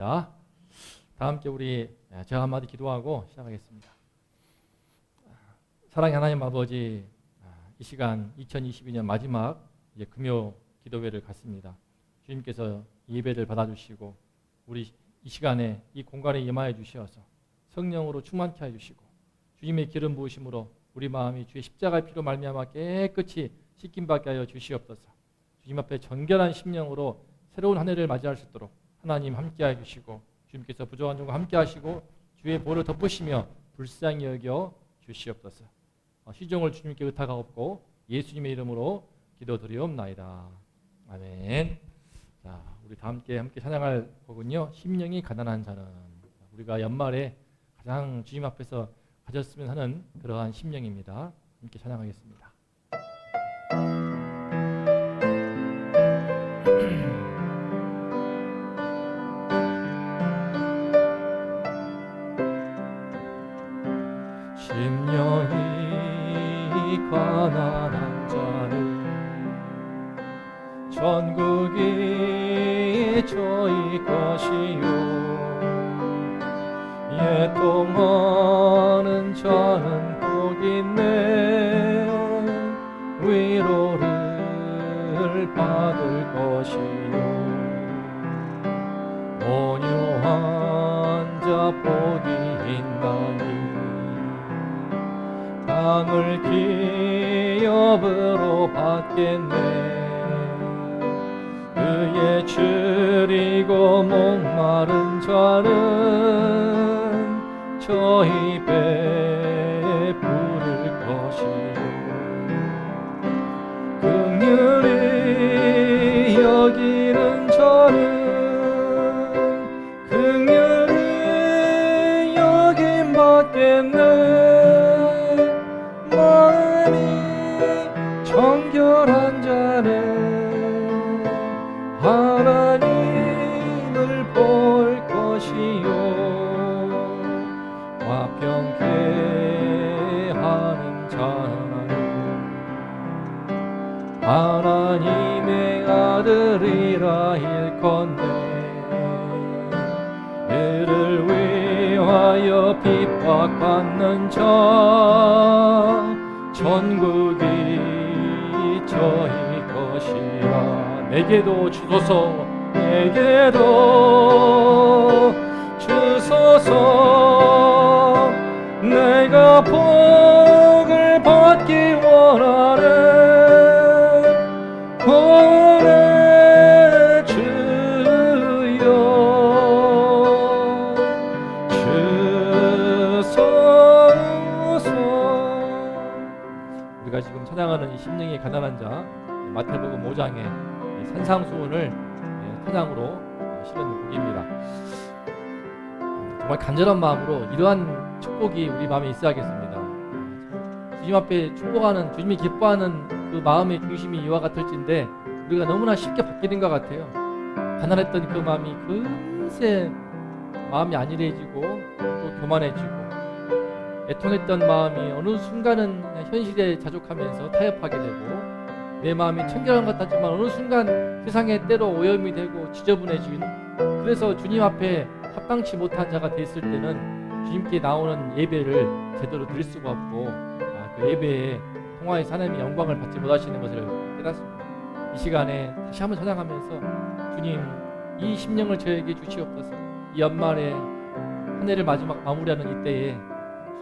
다 함께 우리 제가 한마디 기도하고 시작하겠습니다. 사랑의 하나님 아버지, 이 시간 2022년 마지막 이제 금요 기도회를 갖습니다. 주님께서 예배를 받아주시고 우리 이 시간에 이 공간에 임하여 주시어서 성령으로 충만케 해주시고 주님의 기름 부으심으로 우리 마음이 주의 십자가의 피로 말미암아 깨끗이 씻김받게 하여 주시옵소서. 주님 앞에 정결한 심령으로 새로운 한 해를 맞이할 수 있도록 하나님 함께해 주시고 주님께서 부족한 점과 함께하시고 주의 보를 덮으시며 불쌍히 여겨 주시옵소서. 시종을 주님께 의탁하옵고 예수님의 이름으로 기도드리옵나이다. 아멘. 자, 우리 다 함께 찬양할 곡은요, 심령이 가난한 자는. 우리가 연말에 가장 주님 앞에서 가졌으면 하는 그러한 심령입니다. 함께 찬양하겠습니다. 심령이 가난한 자는 천국이 저희 것이요, 애통하는 자는 복있네, 위로를 받을 것이요, 온유한 자 복이 있나니 땅을 기업으로 받겠네. 그의 줄이고 목마른 자는 저희 배에 부를 것이요, 긍휼히 여기는 자는 긍휼히 여김 받겠네. 정결한 자는 하나님을 볼 것이요, 화평케 하는 자는 하나님의 아들이라 일컫네. 이를 위하여 핍박받는 자 천국이 저희 것이라. 내게도 주소서, 내게도 주소서. 내가 복을 받기 원하네. 보내주여 주소서. 우리가 지금 찬양하는 이 심령이 가난한 자, 마태복음 5장의 산상수훈을 찬양으로 실은 곡입니다. 정말 간절한 마음으로 이러한 축복이 우리 마음에 있어야겠습니다. 주님 앞에 축복하는, 주님이 기뻐하는 그 마음의 중심이 이와 같을진데 우리가 너무나 쉽게 받게 된 것 같아요. 가난했던 그 마음이 금세 마음이 안일해지고 또 교만해지고, 애통했던 마음이 어느 순간은 현실에 자족하면서 타협하게 되고, 내 마음이 청결한 것 같지만 어느 순간 세상에 때로 오염이 되고 지저분해진, 그래서 주님 앞에 합당치 못한 자가 됐을 때는 주님께 나오는 예배를 제대로 드릴 수가 없고, 그 예배에 통화의 하나님의 영광을 받지 못하시는 것을 깨닫습니다. 이 시간에 다시 한번 찬양하면서 주님, 이 심령을 저에게 주시옵소서. 이 연말에 한 해를 마지막 마무리하는 이때에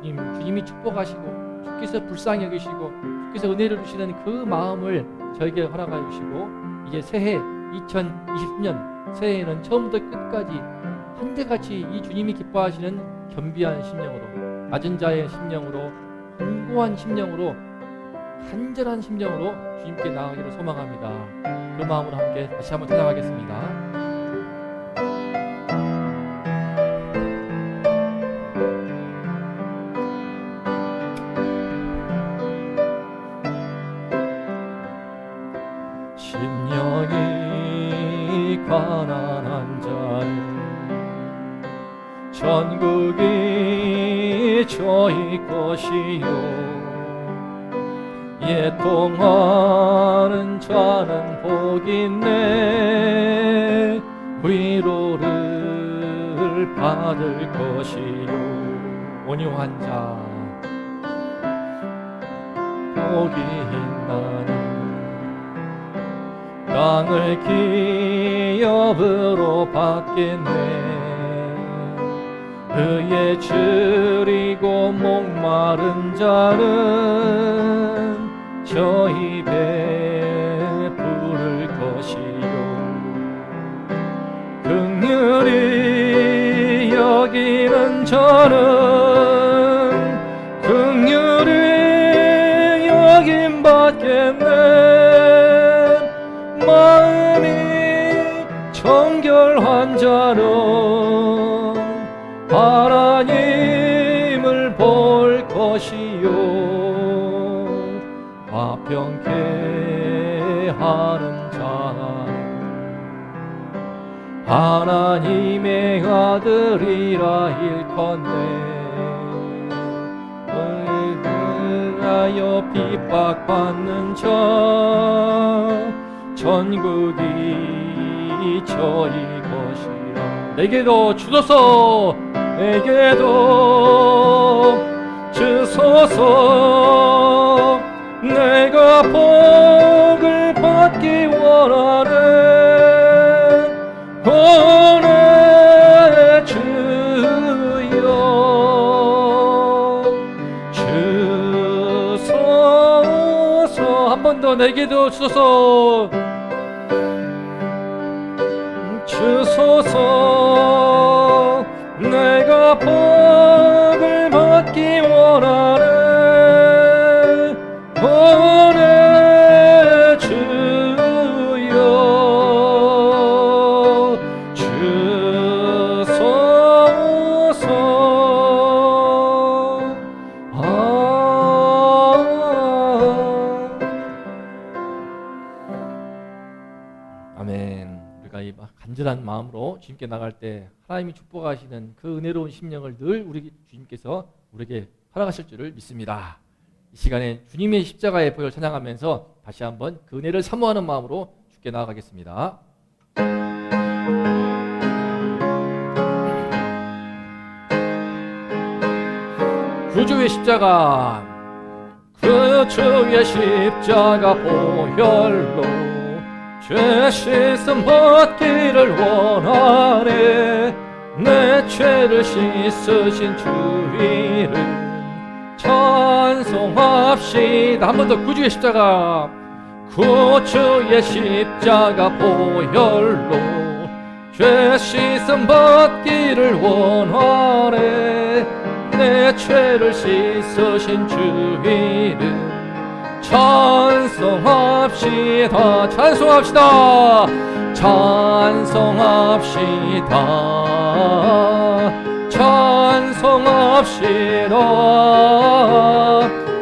주님이 축복하시고 주께서 불쌍히 여기시고 주께서 은혜를 주시는 그 마음을 저에게 허락하여 주시고, 이제 새해 2020년 새해에는 처음부터 끝까지 한결같이 이 주님이 기뻐하시는 겸비한 심령으로, 낮은 자의 심령으로, 견고한 심령으로, 간절한 심령으로 주님께 나아가기를 소망합니다. 그 마음으로 함께 다시 한번 찬양하겠습니다. 심령이 가난한 자는 천국이 저희 것이요, 애통하는 자는 복있네, 위로를 벌을 받을 것이요 온유한 자 복이 있나니 땅을 기업으로 받겠네. 그의 줄이고 목마른 자는 저 입에 부를 것이요 긍휼히 여기는 자는 긍휼히 여김 받겠네. 마음이 정결한 자는 하나님을 볼 것이요 화평케 하는 자는 하나님의 아들이라 일컫네. 하여 핍박받는 자 전국이 저희 것이라. 내게도 주소서 내게도 주소서. 내가 복을 받기 원하네. 오늘 주여 주소서. 한 번 더 내게도 주소서 주소서. 내가 복을 받기 원하네. 오늘 주여 주소서. 아멘. 우리가 이 간절한 마음으로 주님께 나갈 때 하나님이 축복하시는 그 은혜로운 심령을 늘 우리 주님께서 우리에게 허락하실 줄을 믿습니다. 이 시간에 주님의 십자가의 보혈 찬양하면서 다시 한번 그 은혜를 사모하는 마음으로 주께 나아가겠습니다. 구주의 십자가 그 주의 십자가 보혈로 죄 씻음 받기를 원하네. 내 죄를 씻으신 주 이름 찬송합시다. 한 번 더 구주의 십자가 구주의 십자가 보혈로 죄 씻음 받기를 원하네. 내 죄를 씻으신 주 이름 찬송합시다. 찬송합시다. 찬송합시다. 찬송합시다.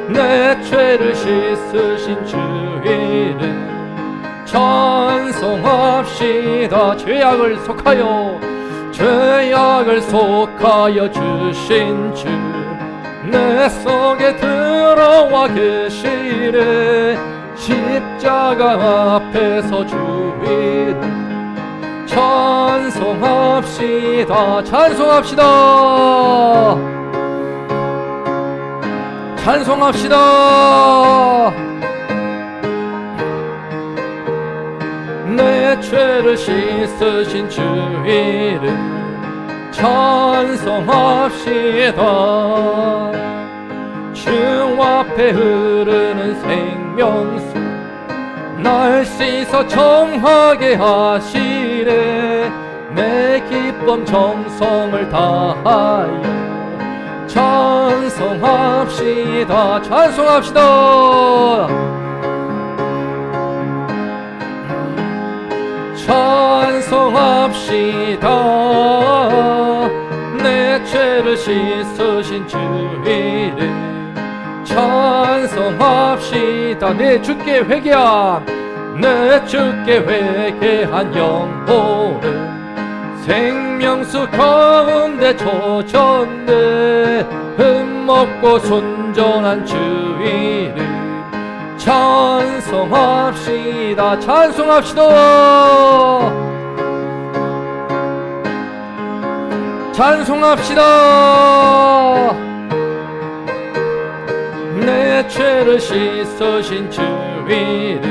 내 죄를 씻으신 주 이름 찬송합시다. 죄악을 속하여 주신 주 내 속에 들어와 계시네. 십자가 앞에서 주 이름 찬송합시다. 찬송합시다. 찬송합시다. 내 죄를 씻으신 주 이름 찬송합시다. 주 앞에 흐르는 생명수 날 씻어 정하게 하시네. 내 기쁨 정성을 다하여 찬송합시다. 찬송합시다. 찬송합시다. 내 죄를 씻으신 주 이름 찬송합시다. 내 주께 회개한 영혼은 생명수 가운데 젖었네. 흠없고 순전한 주 이름 찬송합시다. 찬송합시다. 찬송합시다. 내 죄를 씻으신 주 이름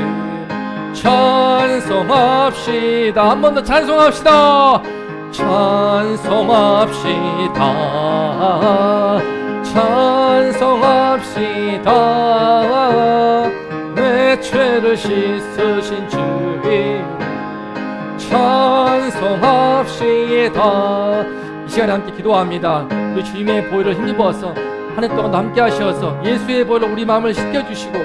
찬송합시다. 한 번 더 찬송합시다. 찬송합시다. 찬송합시다. 내 죄를 씻으신 주 이름 찬송합시다. 이 시간에 함께 기도합니다. 우리 주님의 보혈을 힘입어서 한 해 동안 함께 하셔서 예수의 보혈로 우리 마음을 씻겨주시고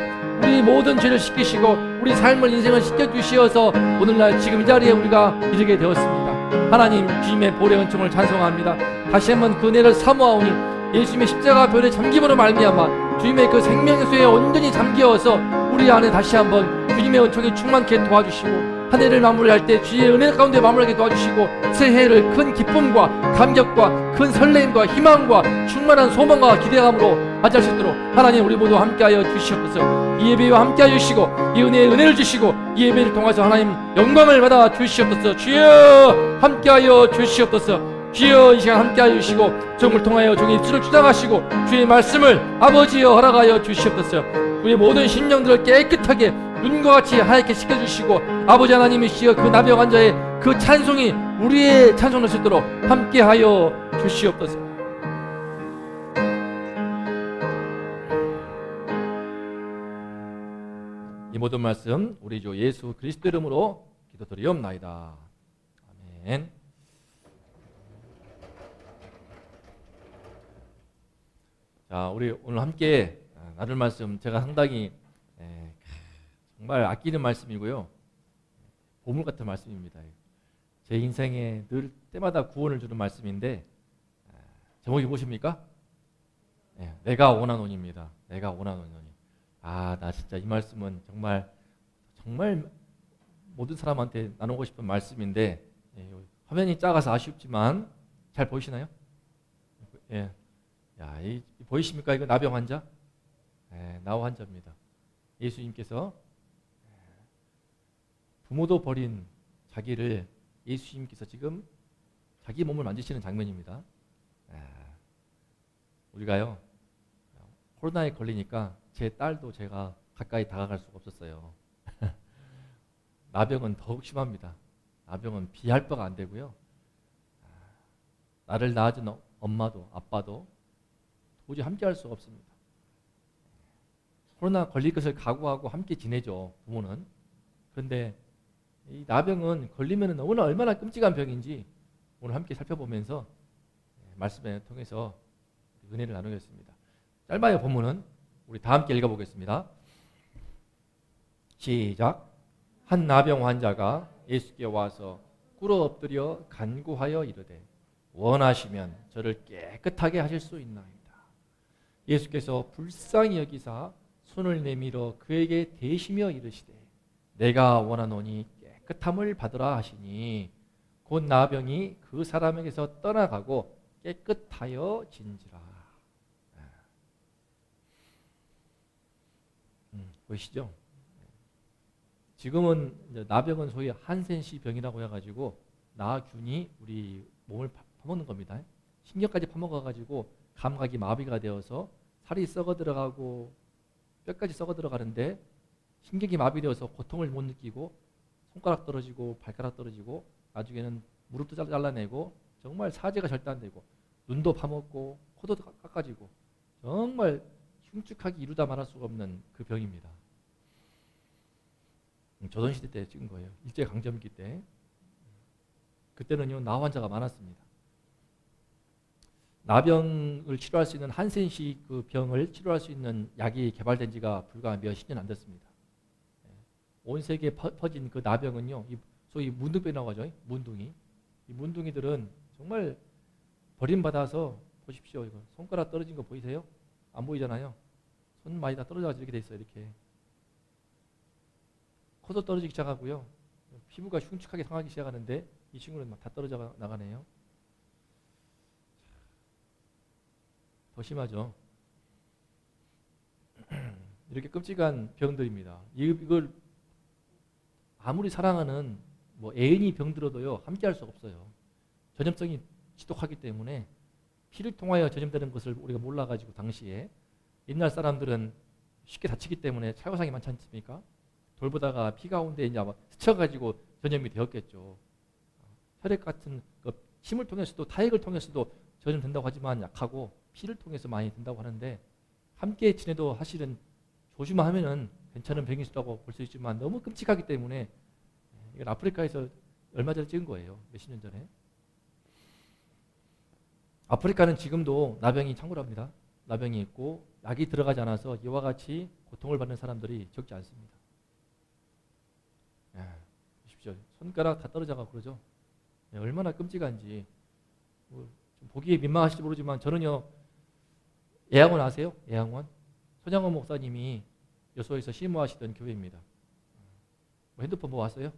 우리 모든 죄를 씻기시고 우리 삶을 인생을 씻겨주시어서 오늘날 지금 이 자리에 우리가 이르게 되었습니다. 하나님 주님의 보혈의 은총을 찬송합니다. 다시 한번 그 은혜를 사모하오니 예수님의 십자가 보혈의 잠김으로 말미암아 주님의 그 생명수에 온전히 잠기어서 우리 안에 다시 한번 주님의 은총이 충만케 도와주시고 한 해를 마무리할 때 주의 은혜 가운데 마무리하게 도와주시고 새해를 큰 기쁨과 감격과 큰 설레임과 희망과 충만한 소망과 기대감으로 맞이할 수 있도록 하나님 우리 모두 함께하여 주시옵소서. 이 예배와 함께하여 주시고 이 은혜의 은혜를 주시고 이 예배를 통해서 하나님 영광을 받아 주시옵소서. 주여 함께하여 주시옵소서. 주여 이 시간 함께하여 주시고 종을 통하여 종의 입술을 주장하시고 주의 말씀을 아버지여 허락하여 주시옵소서. 우리의 모든 심령들을 깨끗하게 눈과 같이 하얗게 씻겨주시고 아버지 하나님이시여 그 나병 환자의 그 찬송이 우리의 찬송을 수 있도록 함께하여 주시옵소서. 이 모든 말씀 우리 주 예수 그리스도 이름으로 기도드리옵나이다. 아멘. 자, 우리 오늘 함께 나눌 말씀 제가 상당히 정말 아끼는 말씀이고요. 보물 같은 말씀입니다. 제 인생에 늘 때마다 구원을 주는 말씀인데 제목이 무엇입니까? 내가 원하노니입니다. 내가 원하노니. 나 진짜 이 말씀은 정말 모든 사람한테 나누고 싶은 말씀인데 화면이 작아서 아쉽지만 잘 보이시나요? 보이십니까? 이거 나병 환자? 나우 환자입니다. 예수님께서 부모도 버린 자기를 예수님께서 지금 자기 몸을 만지시는 장면입니다. 우리가요 코로나에 걸리니까 제 딸도 제가 가까이 다가갈 수가 없었어요. 나병은 더욱 심합니다. 나병은 비할 바가 안 되고요. 나를 낳아준 엄마도 아빠도 도저히 함께 할 수가 없습니다. 코로나 걸릴 것을 각오하고 함께 지내죠, 부모는. 그런데 이 나병은 걸리면 너무나 얼마나 끔찍한 병인지 오늘 함께 살펴보면서 말씀을 통해서 은혜를 나누겠습니다. 짧아요, 본문은. 우리 다 함께 읽어보겠습니다. 시작. 한 나병 환자가 예수께 와서 꿇어 엎드려 간구하여 이르되 원하시면 저를 깨끗하게 하실 수 있나이다. 예수께서 불쌍히 여기사 손을 내밀어 그에게 대시며 이르시되 내가 원하노니 깨끗함을 받으라 하시니 곧 나병이 그 사람에게서 떠나가고 깨끗하여 진지라. 보이시죠? 지금은 나병은 소위 한센시 병이라고 해가지고 나균이 우리 몸을 파먹는 겁니다. 신경까지 파먹어가지고 감각이 마비가 되어서 살이 썩어 들어가고 뼈까지 썩어 들어가는데 신경이 마비되어서 고통을 못 느끼고 손가락 떨어지고 발가락 떨어지고 나중에는 무릎도 잘라내고 정말 사지가 절대 안 되고 눈도 파먹고 코도 깎아지고 정말 흉측하게 이루다 말할 수가 없는 그 병입니다. 조선시대 때 찍은 거예요. 일제강점기 때. 그때는요 나 환자가 많았습니다. 나병을 치료할 수 있는 한센시 그 병을 치료할 수 있는 약이 개발된 지가 불과 몇십 년 안 됐습니다. 온 세계에 퍼진 그 나병은요 소위 문둥병이라고 하죠. 문둥이. 이 문둥이들은 정말 버림받아서 보십시오. 이거 손가락 떨어진 거 보이세요? 안 보이잖아요. 손 많이 다 떨어져가지고 이렇게 돼 있어요. 이렇게. 코도 떨어지기 시작하고요. 피부가 흉측하게 상하기 시작하는데 이 친구는 막 다 떨어져 나가네요. 더 심하죠. 이렇게 끔찍한 병들입니다. 이걸 아무리 사랑하는 뭐 애인이 병들어도요 함께 할 수가 없어요. 전염성이 지독하기 때문에 피를 통하여 전염되는 것을 우리가 몰라가지고 당시에 옛날 사람들은 쉽게 다치기 때문에 찰과상이 많지 않습니까? 돌보다가 피 가운데 이제 아마 스쳐가지고 전염이 되었겠죠. 혈액 같은 침을 통해서도 타액을 통해서도 전염된다고 하지만 약하고 피를 통해서 많이 된다고 하는데 함께 지내도 사실은 조심만 하면은 괜찮은 병이 있다고 볼 수 있지만 너무 끔찍하기 때문에 이건 아프리카에서 얼마 전에 찍은 거예요. 몇십 년 전에. 아프리카는 지금도 나병이 창궐합니다. 나병이 있고 약이 들어가지 않아서 이와 같이 고통을 받는 사람들이 적지 않습니다. 보십시오. 손가락 다 떨어져가고 그러죠. 얼마나 끔찍한지. 좀 보기에 민망하실지 모르지만 저는요. 예양원 아세요? 예양원? 손양원 목사님이 여소에서 심호하시던 교회입니다. 핸드폰 뭐 왔어요?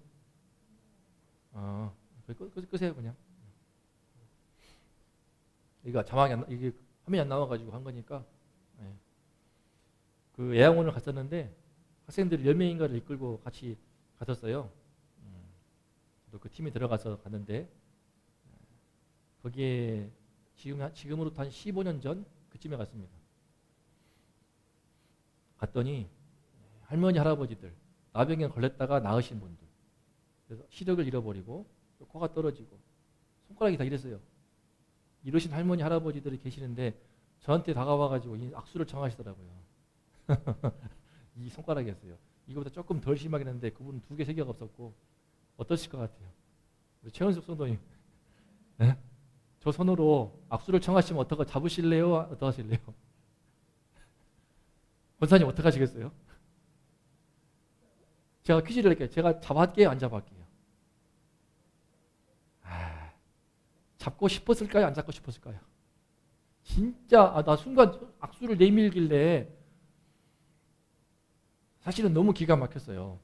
끄세요 그냥. 이게 자막이 이게 화면이 안 나와가지고 한 거니까. 그 예양원을 갔었는데 학생들이 10명인가를 이끌고 같이 갔었어요. 또 그 팀이 들어가서 갔는데 거기에 지금으로부터 한 15년 전 그쯤에 갔습니다. 갔더니 할머니 할아버지들 나병에 걸렸다가 나으신 분들 그래서 시력을 잃어버리고 또 코가 떨어지고 손가락이 다 이랬어요. 이러신 할머니 할아버지들이 계시는데 저한테 다가와가지고 이 악수를 청하시더라고요. 이 손가락이었어요. 이거보다 조금 덜 심하긴 했는데 그분은 2개, 3개가 없었고 어떠실 것 같아요? 우리 최은숙 성도님 네? 저 손으로 악수를 청하시면 어떡하 잡으실래요? 어떡하실래요? 권사님 어떡하시겠어요? 제가 퀴즈를 할게요. 제가 잡았게요? 안 잡았게요? 잡고 싶었을까요? 안 잡고 싶었을까요? 진짜 나 순간 악수를 내밀길래 사실은 너무 기가 막혔어요.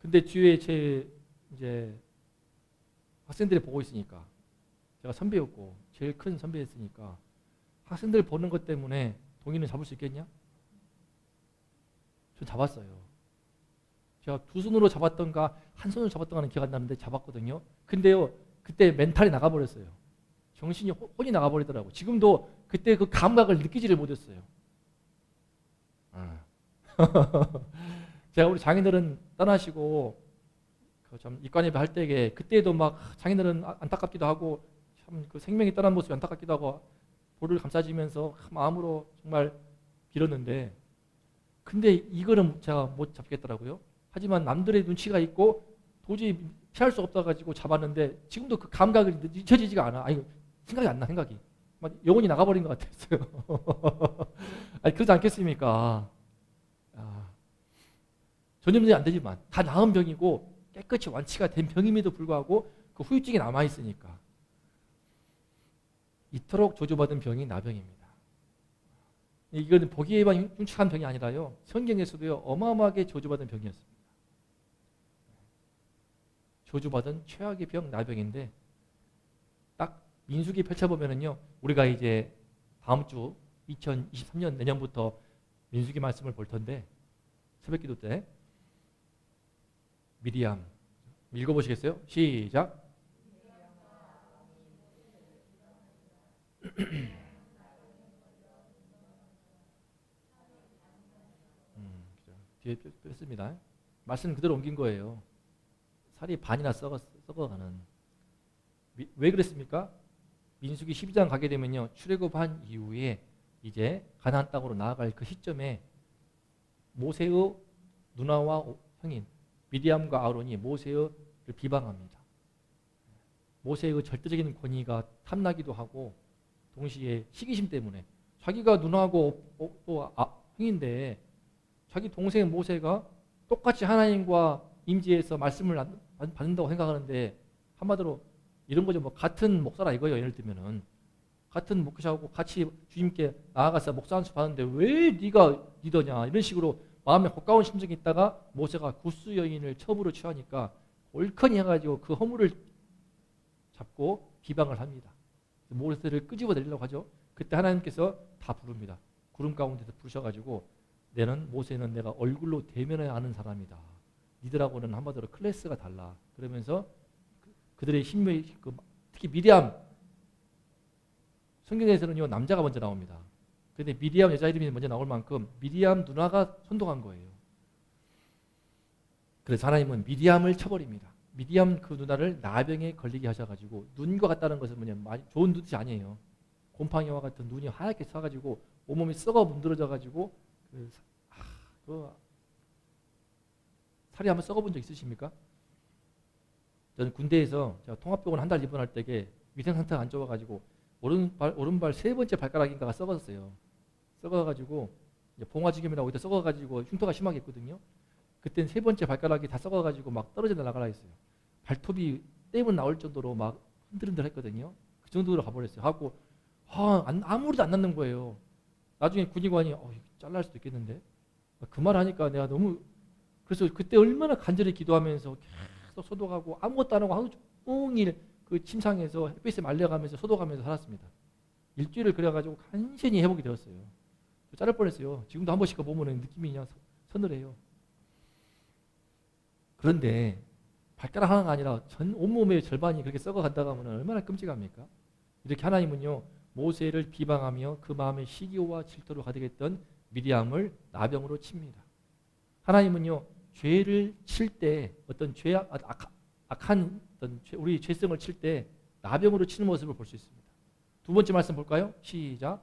근데 뒤에 제 이제 학생들이 보고 있으니까 제가 선배였고 제일 큰 선배였으니까 학생들 보는 것 때문에 동의는 잡을 수 있겠냐? 전 잡았어요. 제가 2손으로 잡았던가 한 손으로 잡았던가는 기억 안 나는데 잡았거든요. 근데요 그때 멘탈이 나가버렸어요. 정신이 혼이 나가버리더라고. 지금도 그때 그 감각을 느끼지를 못했어요. 제가 우리 장인들은 떠나시고 참 이과예배 할 때에 그때도 막 장인들은 안타깝기도 하고 참 그 생명이 떠난 모습이 안타깝기도 하고 볼을 감싸지면서 마음으로 정말 빌었는데 근데 이거는 제가 못 잡겠더라고요. 하지만 남들의 눈치가 있고 도저히 피할 수 없어 가지고 잡았는데 지금도 그 감각이 잊혀지지가 않아. 아니 생각이 안 나. 생각이 막 영혼이 나가버린 것 같았어요. 아니 그러지 않겠습니까? 전염이 안 되지만 다 나은 병이고 깨끗이 완치가 된 병임에도 불구하고 그 후유증이 남아 있으니까 이토록 저주받은 병이 나병입니다. 이거는 보기에만 흉측한 병이 아니라요. 성경에서도요 어마어마하게 저주받은 병이었습니다. 저주받은 최악의 병 나병인데 딱 민수기 펼쳐보면은요 우리가 이제 다음 주 2023년 내년부터 민수기 말씀을 볼 텐데 새벽기도 때 미리암 읽어보시겠어요? 시작. 뒤에 뺐습니다. 말씀 그대로 옮긴 거예요. 살이 반이나 썩어가는. 왜 그랬습니까? 민수기 12장 가게 되면요. 출애굽한 이후에 이제 가나안 땅으로 나아갈 그 시점에 모세의 누나와 형인 미디암과 아론이 모세를 비방합니다. 모세의 절대적인 권위가 탐나기도 하고 동시에 시기심 때문에 자기가 누나하고 또 형인데 자기 동생 모세가 똑같이 하나님과 임재해서 말씀을 받는다고 생각하는데 한마디로 이런 거죠. 뭐 같은 목사라 이거예요. 예를 들면은 같은 목사하고 같이 주님께 나아가서 목사 안수 받는데 왜 네가 리더냐 이런 식으로 마음에 가까운 심정이 있다가 모세가 구스 여인을 첩으로 취하니까 올컨이 해가지고 그 허물을 잡고 비방을 합니다. 모세를 끄집어 내리려고 하죠. 그때 하나님께서 다 부릅니다. 구름 가운데서 부르셔가지고 모세는 내가 얼굴로 대면해야 하는 사람이다. 니들하고는 한마디로 클래스가 달라. 그러면서 그들의 신묘히 특히 미디암 성경에서는요 남자가 먼저 나옵니다. 그런데 미리암 여자 이름이 먼저 나올 만큼 미리암 누나가 선동한 거예요. 그래서 하나님은 미리암을 쳐버립니다. 미리암 그 누나를 나병에 걸리게 하셔가지고 눈과 같다는 것은 뭐냐 좋은 뜻이 아니에요. 곰팡이와 같은 눈이 하얗게 차가지고 온몸이 썩어 문드러져가지고 그 살이 한번 썩어본 적 있으십니까? 저는 군대에서 제가 통합병원 한 달 입원할 때에 위생 상태가 안 좋아가지고 오른발 세 번째 발가락인가가 썩었어요. 썩어가지고 봉화지겸이라고 이때 썩어가지고 흉터가 심하게 있거든요. 그땐 세 번째 발가락이 다 썩어가지고 막 떨어져 나가라 했어요. 발톱이 떼면 나올 정도로 막 흔들흔들했거든요. 그 정도로 가버렸어요. 하고 아무리도 안 낫는 거예요. 나중에 군의관이 잘라 할 수도 있겠는데 그 말 하니까 내가 너무 그래서 그때 얼마나 간절히 기도하면서 계속 소독하고 아무것도 안 하고 하루 종일 그 침상에서 햇빛에 말려가면서 소독하면서 살았습니다. 일주일을 그래가지고 간신히 회복이 되었어요. 자를 뻔했어요. 지금도 한 번씩 보면 느낌이 그냥 서늘해요. 그런데 발가락 하나가 아니라 전 온몸의 절반이 그렇게 썩어간다고 하면 얼마나 끔찍합니까? 이렇게 하나님은요 모세를 비방하며 그 마음에 시기와 질투로 가득 했던 미리암을 나병으로 칩니다. 하나님은요 죄를 칠 때 어떤 악한 어떤 우리 죄성을 칠 때 나병으로 치는 모습을 볼 수 있습니다. 두 번째 말씀 볼까요? 시작.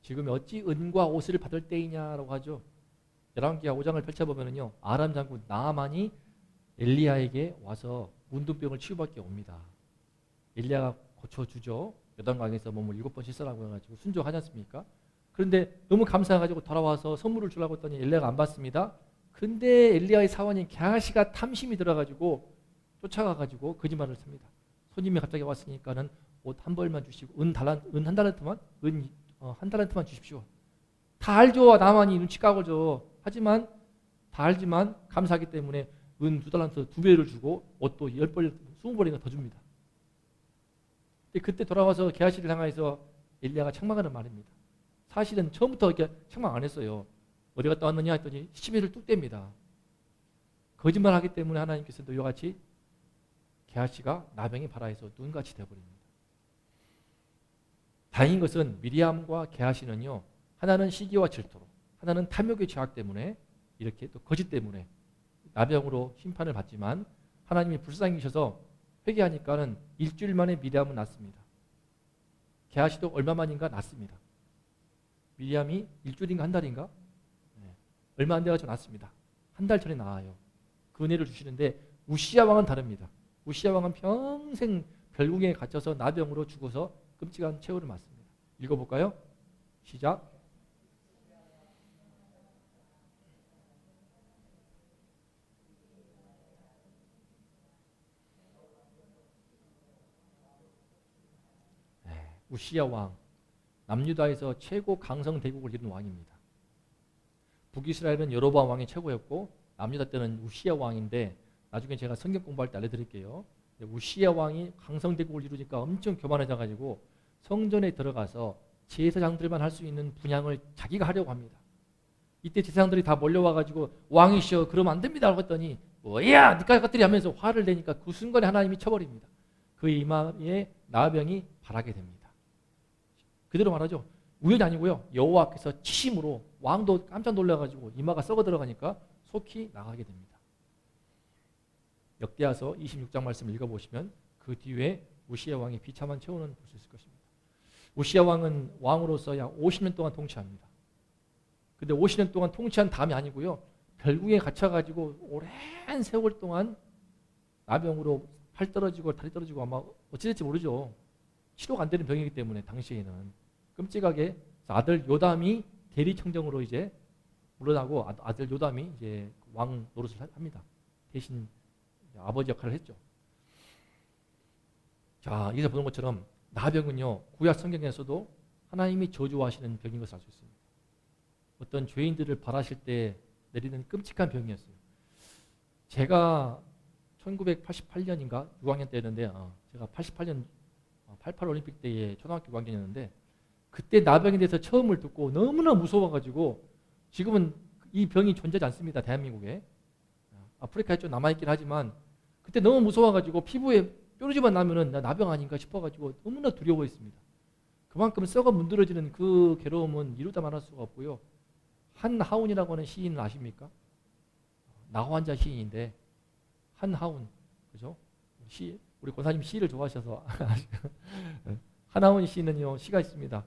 지금 어찌 은과 옷을 받을 때이냐라고 하죠. 열왕기하 5장을 펼쳐보면요 아람 장군 나아만이 엘리야에게 와서 문둥병을 치유받게 옵니다. 엘리야가 고쳐주죠. 요단강에서 몸을 7번 씻으라고 해가지고 순종하지 않습니까? 그런데 너무 감사해가지고 돌아와서 선물을 주려고 했더니 엘리야가 안 받습니다. 근데 엘리야의 사원인 게하시가 탐심이 들어가지고 쫓아가가지고 거짓말을 씁니다. 손님이 갑자기 왔으니까는 옷 한 벌만 주시고 은 한 달란트만 한 달란트만 주십시오. 다 알죠. 나만이 눈치 까고죠. 하지만 다 알지만 감사하기 때문에 은 2달란트 2배를 주고 옷도 10벌 20벌인가 더 줍니다. 근데 그때 돌아와서 게하시를 향해서 엘리야가 책망하는 말입니다. 사실은 처음부터 이렇게 책망 안 했어요. 어디 갔다 왔느냐 했더니 시비를 뚝 뗍니다. 거짓말하기 때문에 하나님께서도 이와 같이 게하시가 나병이 발아해서 눈같이 되어버립니다. 다행인 것은 미리암과 게하시는요 하나는 시기와 질투로 하나는 탐욕의 죄악 때문에 이렇게 또 거짓 때문에 나병으로 심판을 받지만 하나님이 불쌍히셔서 회개하니까는 일주일 만에 미리암은 낫습니다. 게하시도 얼마 만인가 낫습니다. 미리암이 일주일인가 한 달인가? 얼마 안 돼가지고 낫습니다. 한 달 전에 나아요. 그 은혜를 주시는데 우시야 왕은 다릅니다. 우시야 왕은 평생 별궁에 갇혀서 나병으로 죽어서 끔찍한 최후를 맞습니다. 읽어볼까요? 시작. 우시야 왕, 남유다에서 최고 강성 대국을 이룬 왕입니다. 북이스라엘은 여로보암 왕이 최고였고 남유다 때는 우시야 왕인데 나중에 제가 성경 공부할 때 알려드릴게요. 우시야 왕이 강성 대국을 이루니까 엄청 교만해져가지고 성전에 들어가서 제사장들만 할 수 있는 분향을 자기가 하려고 합니다. 이때 제사장들이 다 몰려와가지고 왕이시여 그러면 안 됩니다 라고 했더니 뭐야 니까 것들이 하면서 화를 내니까 그 순간에 하나님이 쳐버립니다. 그의 이마에 나병이 발하게 됩니다. 그대로 말하죠. 우연이 아니고요. 여호와께서 치심으로 왕도 깜짝 놀라가지고 이마가 썩어 들어가니까 속히 나가게 됩니다. 역대하서 26장 말씀을 읽어보시면 그 뒤에 우시야 왕의 비참한 최후는 볼 수 있을 것입니다. 우시야 왕은 왕으로서 약 50년 동안 통치합니다. 근데 50년 동안 통치한 다음이 아니고요. 별궁에 갇혀가지고 오랜 세월 동안 나병으로 팔 떨어지고 다리 떨어지고 아마 어찌될지 모르죠. 치료가 안 되는 병이기 때문에 당시에는 끔찍하게 아들 요담이 대리청정으로 이제 물러나고 아들 요담이 이제 왕 노릇을 합니다. 대신 아버지 역할을 했죠. 자, 여기서 보는 것처럼 나병은요 구약 성경에서도 하나님이 저주하시는 병인 것을 알 수 있습니다. 어떤 죄인들을 발하실 때 내리는 끔찍한 병이었어요. 제가 1988년인가 6학년 때였는데 제가 88년 88 올림픽 때에 초등학교 6학년이었는데 그때 나병에 대해서 처음을 듣고 너무나 무서워가지고 지금은 이 병이 존재하지 않습니다. 대한민국에. 아프리카에 좀 남아있긴 하지만 그때 너무 무서워가지고 피부에 뾰루지만 나면은 나 나병 아닌가 싶어가지고 너무나 두려워했습니다. 그만큼 썩어 문드러지는 그 괴로움은 이루다 말할 수가 없고요. 한하운이라고 하는 시인을 아십니까? 나환자 시인인데 한하운, 그죠? 우리 권사님 시를 좋아하셔서 한하운 시인은요 시가 있습니다.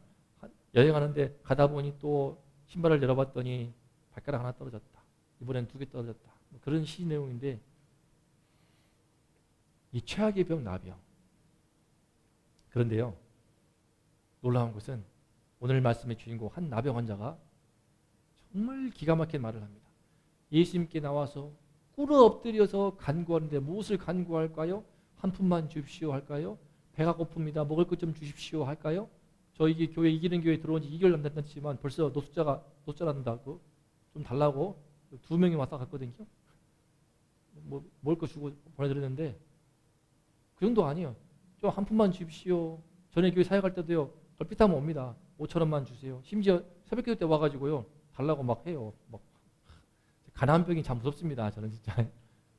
여행하는데 가다 보니 또 신발을 열어봤더니 발가락 하나 떨어졌다. 이번엔 2개 떨어졌다. 그런 시 내용인데 이 최악의 병 나병. 그런데요 놀라운 것은 오늘 말씀의 주인공 한 나병 환자가 정말 기가 막힌 말을 합니다. 예수님께 나와서 꿇어 엎드려서 간구하는데 무엇을 간구할까요? 한 푼만 주십시오 할까요? 배가 고픕니다. 먹을 것 좀 주십시오 할까요? 저 이게 교회 이기는 교회 들어온 지 2개월 남았지만 벌써 노숙자란다고 좀 달라고 2명이 왔다 갔거든요. 뭐 먹을 거 주고 보내드렸는데 그 정도 아니에요. 저 한 푼만 주십시오. 전에 교회 사역할 때도요. 얼핏하면 옵니다. 5,000원만 주세요. 심지어 새벽기도 때 와가지고요. 달라고 막 해요. 막 가난한 병이 참 무섭습니다. 저는 진짜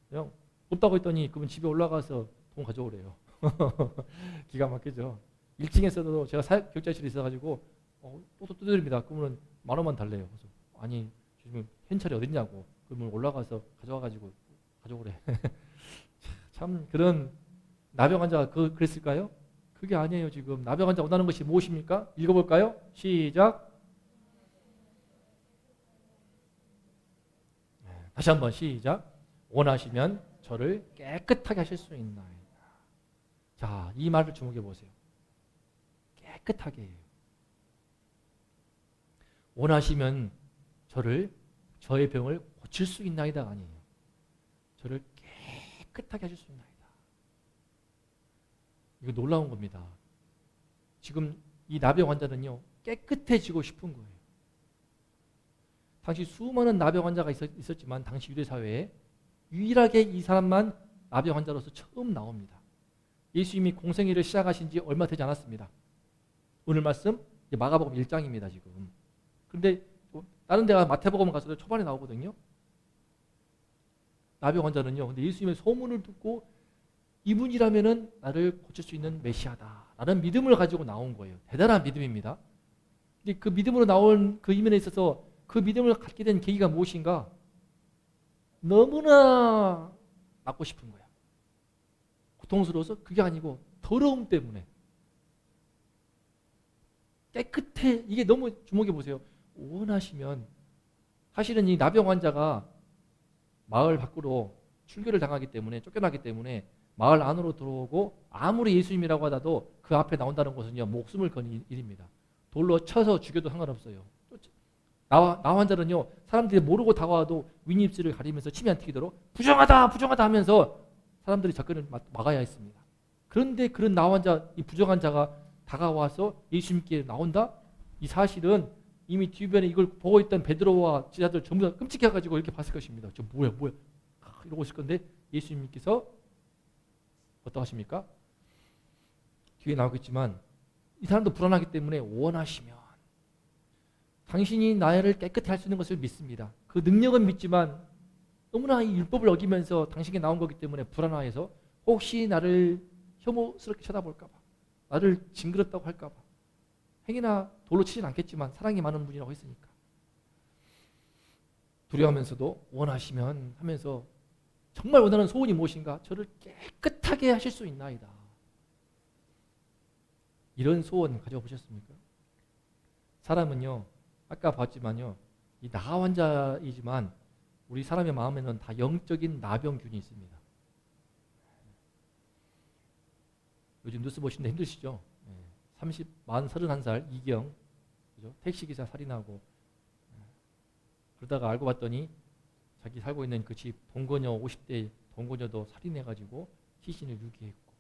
그냥 없다고 했더니 그분 집에 올라가서 돈 가져오래요. 기가 막히죠. 1층에서도 제가 교육자실에 있어가지고 또 두드립니다. 그러면 10,000원만 달래요. 그래서 아니 지금 현찰이 어딨냐고. 그러면 올라가서 가져와가지고 가져오래. 참 그런 나병 환자가 그랬을까요? 그게 아니에요. 지금 나병 환자 원하는 것이 무엇입니까? 읽어볼까요? 시작. 다시 한번 시작. 원하시면 저를 깨끗하게 하실 수 있나이다. 자, 이 말을 주목해 보세요. 깨끗하게 해요. 원하시면 저의 병을 고칠 수 있나이다가 아니에요. 저를 깨끗하게 하실 수 있나이다. 이거 놀라운 겁니다. 지금 이 나병 환자는요 깨끗해지고 싶은 거예요. 당시 수많은 나병 환자가 있었지만 당시 유대 사회에 유일하게 이 사람만 나병 환자로서 처음 나옵니다. 예수님이 공생애를 시작하신 지 얼마 되지 않았습니다. 오늘 말씀 마가복음 1장입니다. 지금. 그런데 다른 데가 마태복음 가서도 초반에 나오거든요. 나병 환자는요. 근데 예수님의 소문을 듣고 이분이라면은 나를 고칠 수 있는 메시아다 라는 믿음을 가지고 나온 거예요. 대단한 믿음입니다. 근데 그 믿음으로 나온 그 이면에 있어서 그 믿음을 갖게 된 계기가 무엇인가? 너무나 낫고 싶은 거야. 고통스러워서 그게 아니고 더러움 때문에. 깨끗해. 이게 너무 주목해 보세요. 원하시면 사실은 이 나병 환자가 마을 밖으로 출교를 당하기 때문에 쫓겨나기 때문에 마을 안으로 들어오고 아무리 예수님이라고 하다도 그 앞에 나온다는 것은요 목숨을 거는 일입니다. 돌로 쳐서 죽여도 상관없어요. 나 환자는요 사람들이 모르고 다가와도 윗입술을 가리면서 침이 안 튀기도록 부정하다 부정하다 하면서 사람들이 접근을 막아야 했습니다. 그런데 그런 나 환자 이 부정한 자가 다가와서 예수님께 나온다? 이 사실은 이미 뒤변에 이걸 보고 있던 베드로와 제자들 전부 다 끔찍해가지고 이렇게 봤을 것입니다. 저 뭐야 이러고 있을 건데 예수님께서 어떠 하십니까? 뒤에 나오겠지만 이 사람도 불안하기 때문에 원하시면 당신이 나를 깨끗게 할 수 있는 것을 믿습니다. 그 능력은 믿지만 너무나 이 율법을 어기면서 당신에게 나온 거기 때문에 불안해서 혹시 나를 혐오스럽게 쳐다볼까 봐 나를 징그럽다고 할까 봐 행위나 돌로 치진 않겠지만 사랑이 많은 분이라고 했으니까 두려워하면서도 원하시면 하면서 정말 원하는 소원이 무엇인가? 저를 깨끗하게 하실 수 있나이다. 이런 소원 가져보셨습니까? 사람은요 아까 봤지만요 이 나 환자이지만 우리 사람의 마음에는 다 영적인 나병균이 있습니다. 요즘 뉴스 보시는데 힘드시죠? 31살 이경 그죠? 택시기사 살인하고 그러다가 알고 봤더니 자기 살고 있는 그 집 동거녀 50대 동거녀도 살인해가지고 시신을 유기했고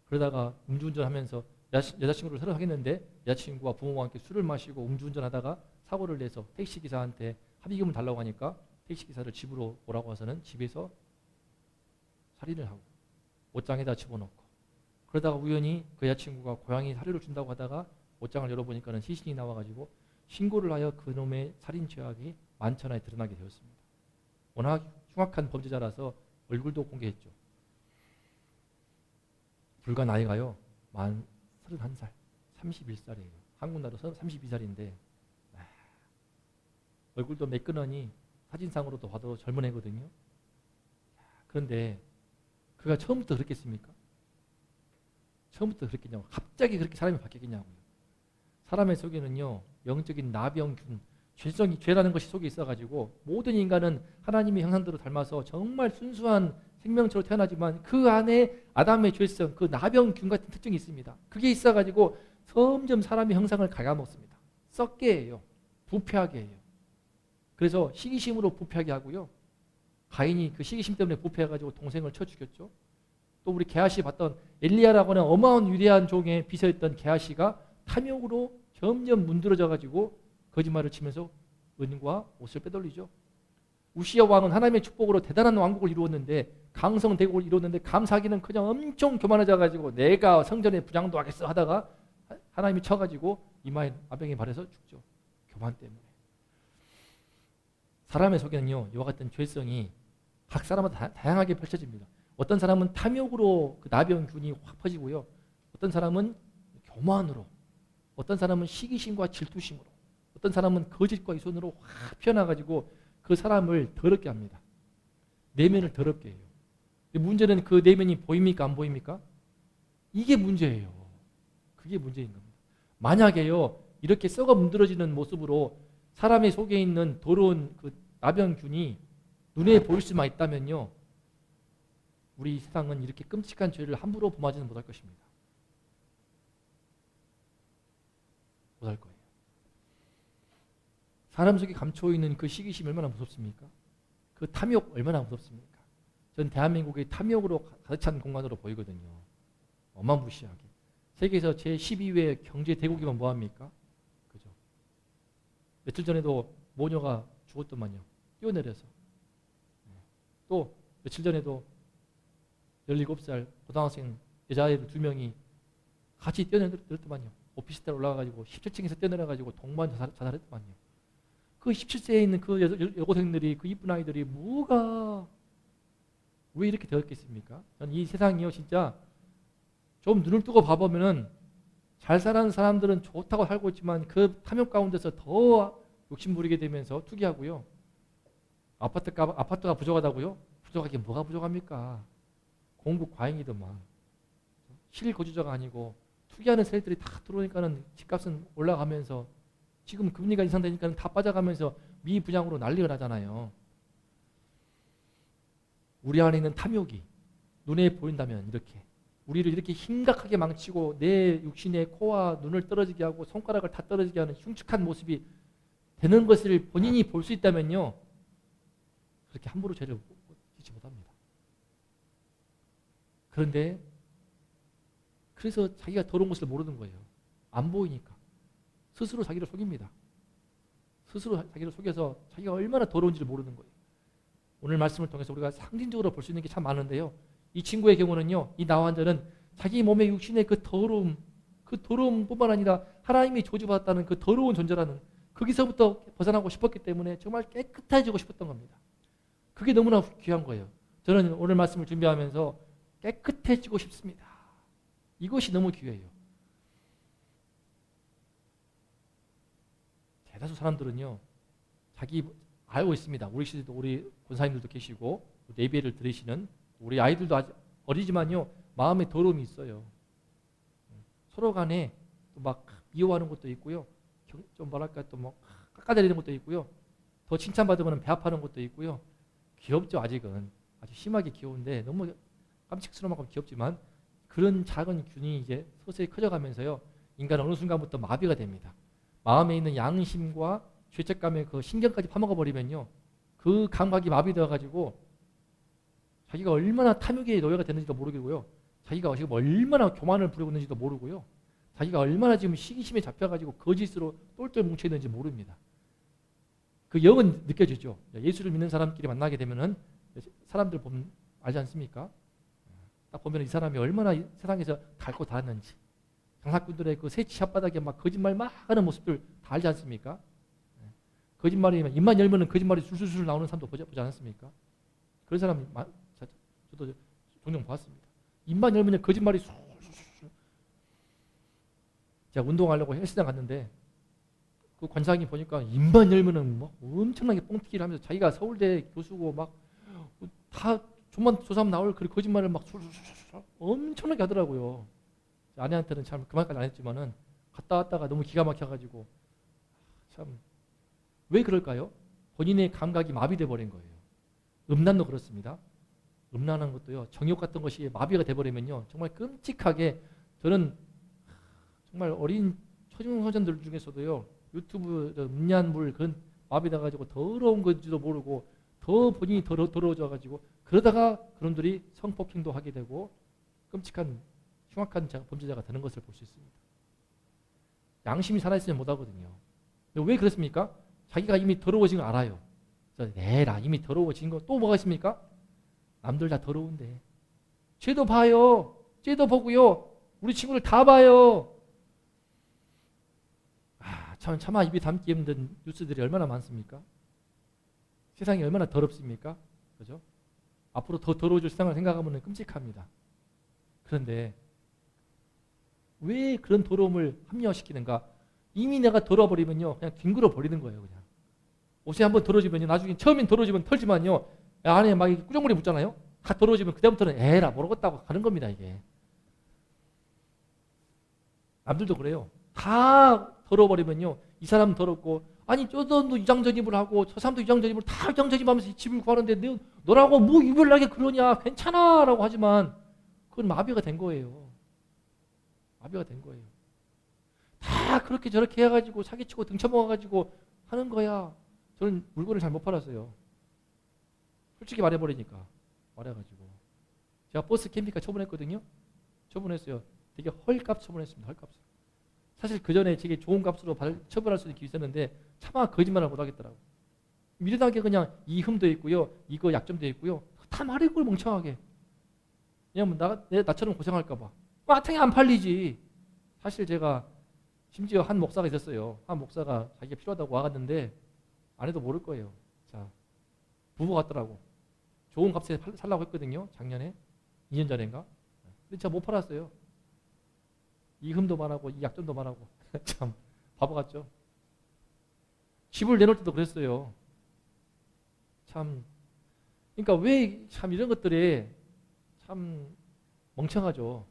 그러다가 음주운전하면서 여자친구를 새로 사귀었는데 여자친구와 부모와 함께 술을 마시고 음주운전하다가 사고를 내서 택시기사한테 합의금을 달라고 하니까 택시기사를 집으로 오라고 해서는 집에서 살인을 하고 옷장에다 집어넣고 그러다가 우연히 그 여자친구가 고양이 사료를 준다고 하다가 옷장을 열어보니까는 시신이 나와가지고 신고를 하여 그놈의 살인 죄악이 만천하에 드러나게 되었습니다. 워낙 흉악한 범죄자라서 얼굴도 공개했죠. 불과 나이가요. 만 31살, 31살이에요. 한국 나이로 32살인데 얼굴도 매끈하니 사진상으로도 봐도 젊은 애거든요. 그런데 그가 처음부터 그랬겠습니까? 처음부터 그랬겠냐고. 갑자기 그렇게 사람이 바뀌겠냐고요. 사람의 속에는요. 영적인 나병균, 죄라는 것이 속에 있어가지고 모든 인간은 하나님의 형상대로 닮아서 정말 순수한 생명체로 태어나지만 그 안에 아담의 죄성, 그 나병균 같은 특징이 있습니다. 그게 있어가지고 점점 사람의 형상을 갉아먹습니다. 썩게 해요. 부패하게 해요. 그래서 시기심으로 부패하게 하고요. 가인이 그 시기심 때문에 부패해가지고 동생을 쳐 죽였죠. 또 우리 게하시 봤던 엘리야라고 하는 어마어마한 위대한 종의 비서였던 게하시가 탐욕으로 점점 문드러져가지고 거짓말을 치면서 은과 옷을 빼돌리죠. 우시야 왕은 하나님의 축복으로 대단한 왕국을 이루었는데 강성 대국을 이루었는데 감사하기는 그냥 엄청 교만해져가지고 내가 성전에 부장도 하겠어 하다가 하나님이 쳐가지고 이마에 아병이 발해서 죽죠. 교만 때문에. 사람의 속에는요. 이와 같은 죄성이 각 사람마다 다양하게 펼쳐집니다. 어떤 사람은 탐욕으로 그 나병균이 확 퍼지고요. 어떤 사람은 교만으로, 어떤 사람은 시기심과 질투심으로, 어떤 사람은 거짓과 이손으로 확 피어나가지고 그 사람을 더럽게 합니다. 내면을 더럽게 해요. 근데 문제는 그 내면이 보입니까? 안 보입니까? 이게 문제예요. 그게 문제인 겁니다. 만약에요, 이렇게 썩어 문드러지는 모습으로 사람의 속에 있는 더러운 그 나병균이 눈에 보일 수만 있다면요, 우리 세상은 이렇게 끔찍한 죄를 함부로 범하지는 못할 것입니다. 못할 거예요. 사람 속에 감춰있는 그 시기심이 얼마나 무섭습니까? 그 탐욕 얼마나 무섭습니까? 전 대한민국의 탐욕으로 가득 찬 공간으로 보이거든요. 어마무시하게. 세계에서 제12회 경제 대국이면 뭐합니까? 그죠? 며칠 전에도 모녀가 죽었더만요. 뛰어내려서. 또 며칠 전에도 17살 고등학생 여자애들 2명이 같이 뛰어내렸더만요. 오피스텔 올라가가지고 17층에서 뛰어내려가지고 동반 자살했더만요. 그 17세에 있는 그 여고생들이, 그 이쁜 아이들이 뭐가 왜 이렇게 되었겠습니까? 저는 이 세상이요, 진짜 좀 눈을 뜨고 봐보면은 잘 사는 사람들은 좋다고 살고 있지만 그 탐욕 가운데서 더 욕심 부리게 되면서 투기하고요. 아파트가 부족하다고요? 부족하게 뭐가 부족합니까? 공급 과잉이더만. 실거주자가 아니고 투기하는 세력들이 다 들어오니까는 집값은 올라가면서 지금 금리가 인상되니까 다 빠져가면서 미분양으로 난리가 나잖아요. 우리 안에 있는 탐욕이 눈에 보인다면 이렇게 우리를 이렇게 심각하게 망치고 내 육신의 코와 눈을 떨어지게 하고 손가락을 다 떨어지게 하는 흉측한 모습이 되는 것을 본인이 볼 수 있다면요, 그렇게 함부로 죄를 짓지 못합니다. 그런데 그래서 자기가 더러운 것을 모르는 거예요. 안 보이니까. 스스로 자기를 속입니다. 스스로 자기를 속여서 자기가 얼마나 더러운지를 모르는 거예요. 오늘 말씀을 통해서 우리가 상징적으로 볼 수 있는 게 참 많은데요. 이 친구의 경우는요, 이 나환자는 자기 몸의 육신의 그 더러움뿐만 아니라 하나님이 저주받았다는 그 더러운 존재라는 거기서부터 벗어나고 싶었기 때문에 정말 깨끗해지고 싶었던 겁니다. 그게 너무나 귀한 거예요. 저는 오늘 말씀을 준비하면서 깨끗해지고 싶습니다. 이것이 너무 귀해요. 대다수 사람들은요, 자기 알고 있습니다. 우리 시대도 우리 권사님들도 계시고 예배를 들으시는 우리 아이들도 아직 어리지만요, 마음에 더러움이 있어요. 서로 간에 또 막 미워하는 것도 있고요, 좀 뭐랄까 또 뭐 깎아내리는 것도 있고요, 더 칭찬받으면 배 아파하는 것도 있고요. 귀엽죠. 아직은 아주 심하게 귀여운데 너무 깜찍스러운 만큼 귀엽지만 그런 작은 균이 이제 서서히 커져가면서요, 인간은 어느 순간부터 마비가 됩니다. 마음에 있는 양심과 죄책감의 그 신경까지 파먹어 버리면요, 그 감각이 마비되어 가지고 자기가 얼마나 탐욕의 노예가 됐는지도 모르겠고요, 자기가 지금 얼마나 교만을 부리고 있는지도 모르고요, 자기가 얼마나 지금 시기심에 잡혀가지고 거짓으로 똘똘 뭉쳐 있는지 모릅니다. 그 영은 느껴지죠. 예수를 믿는 사람끼리 만나게 되면은 사람들 보면 알지 않습니까? 딱 보면 이 사람이 얼마나 이 세상에서 닳고 닳았는지, 장사꾼들의 그 새치 혓바닥에 막 거짓말 막 하는 모습들 다 알지 않습니까? 거짓말이면 입만 열면은 거짓말이 술술술 나오는 사람도 보지 않았습니까? 그런 사람 저도 종종 봤습니다. 입만 열면 거짓말이 술술술. 제가 운동하려고 헬스장 갔는데 그 관장이 보니까 입만 열면은 막 엄청나게 뻥튀기를 하면서 자기가 서울대 교수고 막 다 좀만 조사하면 나올 그 거짓말을 막 술술술 엄청나게 하더라고요. 아내한테는 참 그만까지 안 했지만은 갔다 왔다가 너무 기가 막혀가지고 참 왜 그럴까요? 본인의 감각이 마비돼 버린 거예요. 음란도 그렇습니다. 음란한 것도요, 정욕 같은 것이 마비가 돼버리면요, 정말 끔찍하게, 저는 정말 어린 초중소년들 중에서도요, 유튜브 음란물 그런 마비돼가지고 더러운 건지도 모르고 더 본인이 더러워져가지고 그러다가 그놈들이 성폭행도 하게 되고 끔찍한 흉악한 범죄자가 되는 것을 볼 수 있습니다. 양심이 살아있으면 못하거든요. 왜 그렇습니까? 자기가 이미 더러워진 걸 알아요. 내라 이미 더러워진 거 또 뭐가 있습니까? 남들 다 더러운데 쟤도 봐요. 쟤도 보고요. 우리 친구들 다 봐요. 차마 입이 담기 힘든 뉴스들이 얼마나 많습니까? 세상이 얼마나 더럽습니까? 그죠? 앞으로 더 더러워질 세상을 생각하면 끔찍합니다. 그런데 왜 그런 더러움을 합리화시키는가? 이미 내가 더러워버리면요, 그냥 뒹굴어 버리는 거예요. 그냥 옷이 한번 더러워지면요, 나중에 처음엔 더러워지면 털지만요, 안에 막 꾸정물이 묻잖아요. 다 더러워지면 그다음부터는 에라 모르겠다고 가는 겁니다. 이게 남들도 그래요. 다 더러워버리면요, 이 사람 더럽고, 아니 저 사람도 이장전입을 하고 저 사람도 이장전입을 다 이장전입하면서 집을 구하는데 너라고 뭐 유별나게 그러냐, 괜찮아 라고 하지만 그건 마비가 된 거예요. 마비가 된 거예요. 다 그렇게 저렇게 해가지고 사기치고 등쳐먹어가지고 하는 거야. 저는 물건을 잘 못 팔았어요. 솔직히 말해버리니까. 말해가지고 제가 버스 캠핑카 처분했거든요. 처분했어요. 되게 헐값 처분했습니다. 헐값. 사실 그 전에 되게 좋은 값으로 처분할 수 있었는데 차마 거짓말을 못 하겠더라고. 미련하게 그냥 이 흠도 있고요, 이거 약점도 있고요, 다 말해고 멍청하게. 왜냐면 나처럼 고생할까봐. 마땅히 안 팔리지. 사실 제가 심지어 한 목사가 있었어요. 한 목사가 자기가 필요하다고 와갔는데 아내도 모를 거예요. 자, 부부 같더라고. 좋은 값에 살라고 했거든요. 작년에 2년 전인가. 근데 제가 못 팔았어요. 이 흠도 말하고 이 약점도 말하고 참 바보 같죠. 집을 내놓을 때도 그랬어요. 참, 그러니까 왜 참 이런 것들이 참 멍청하죠.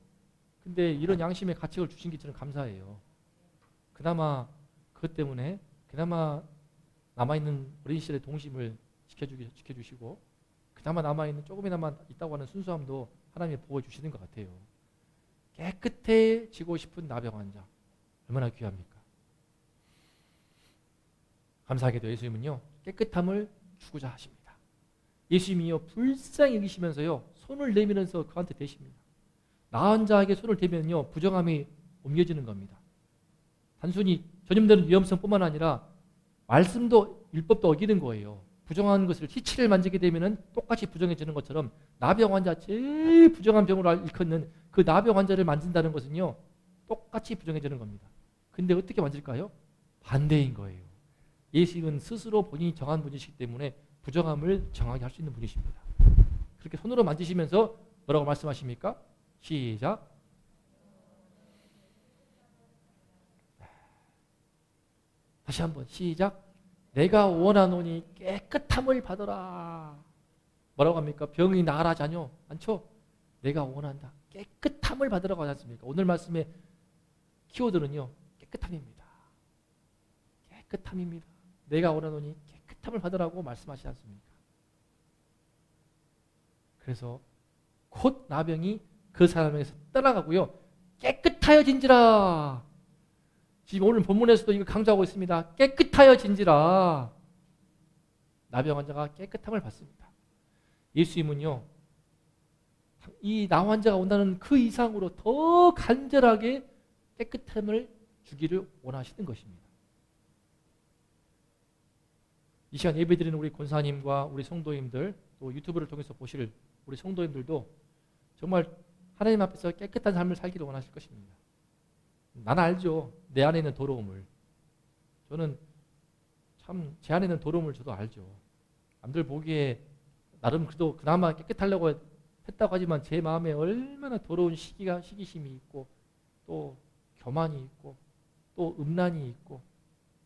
근데 이런 양심의 가책을 주신 게 저는 감사해요. 그나마 그것 때문에 그나마 남아있는 어린 시절의 동심을 지켜주시고 그나마 남아있는 조금이나마 있다고 하는 순수함도 하나님이 보호해 주시는 것 같아요. 깨끗해지고 싶은 나병 환자 얼마나 귀합니까? 감사하게도 예수님은요, 깨끗함을 추구자 하십니다. 예수님이요, 불쌍히 여기시면서요, 손을 내밀면서 그한테 대십니다. 나 환자에게 손을 대면요, 부정함이 옮겨지는 겁니다. 단순히 전염되는 위험성뿐만 아니라 말씀도 율법도 어기는 거예요. 부정한 것을 희치를 만지게 되면은 똑같이 부정해지는 것처럼 나병 환자, 제일 부정한 병으로 일컫는 그 나병 환자를 만진다는 것은요, 똑같이 부정해지는 겁니다. 근데 어떻게 만질까요? 반대인 거예요. 예수님은 스스로 본인이 정한 분이시기 때문에 부정함을 정하게 할 수 있는 분이십니다. 그렇게 손으로 만지시면서 뭐라고 말씀하십니까? 시작. 다시 한번 시작. 내가 원하노니 깨끗함을 받으라. 뭐라고 합니까? 병이 나아라자뇨? 않죠? 내가 원한다. 깨끗함을 받으라고 하지 않습니까? 오늘 말씀의 키워드는요, 깨끗함입니다. 깨끗함입니다. 내가 원하노니 깨끗함을 받으라고 말씀하시지 않습니까? 그래서 곧 나병이 그 사람에게서 떠나가고요, 깨끗하여진지라. 지금 오늘 본문에서도 이거 강조하고 있습니다. 깨끗하여진지라. 나병 환자가 깨끗함을 받습니다. 예수님은요, 이 나 환자가 온다는 그 이상으로 더 간절하게 깨끗함을 주기를 원하시는 것입니다. 이 시간 예배드리는 우리 권사님과 우리 성도님들, 또 유튜브를 통해서 보실 우리 성도님들도 정말 하나님 앞에서 깨끗한 삶을 살기를 원하실 것입니다. 나는 알죠. 내 안에 있는 더러움을. 저는 참 제 안에는 더러움을 저도 알죠. 남들 보기에 나름 그래도 그나마 깨끗하려고 했다고 하지만 제 마음에 얼마나 더러운 시기심이 있고 또 교만이 있고 또 음란이 있고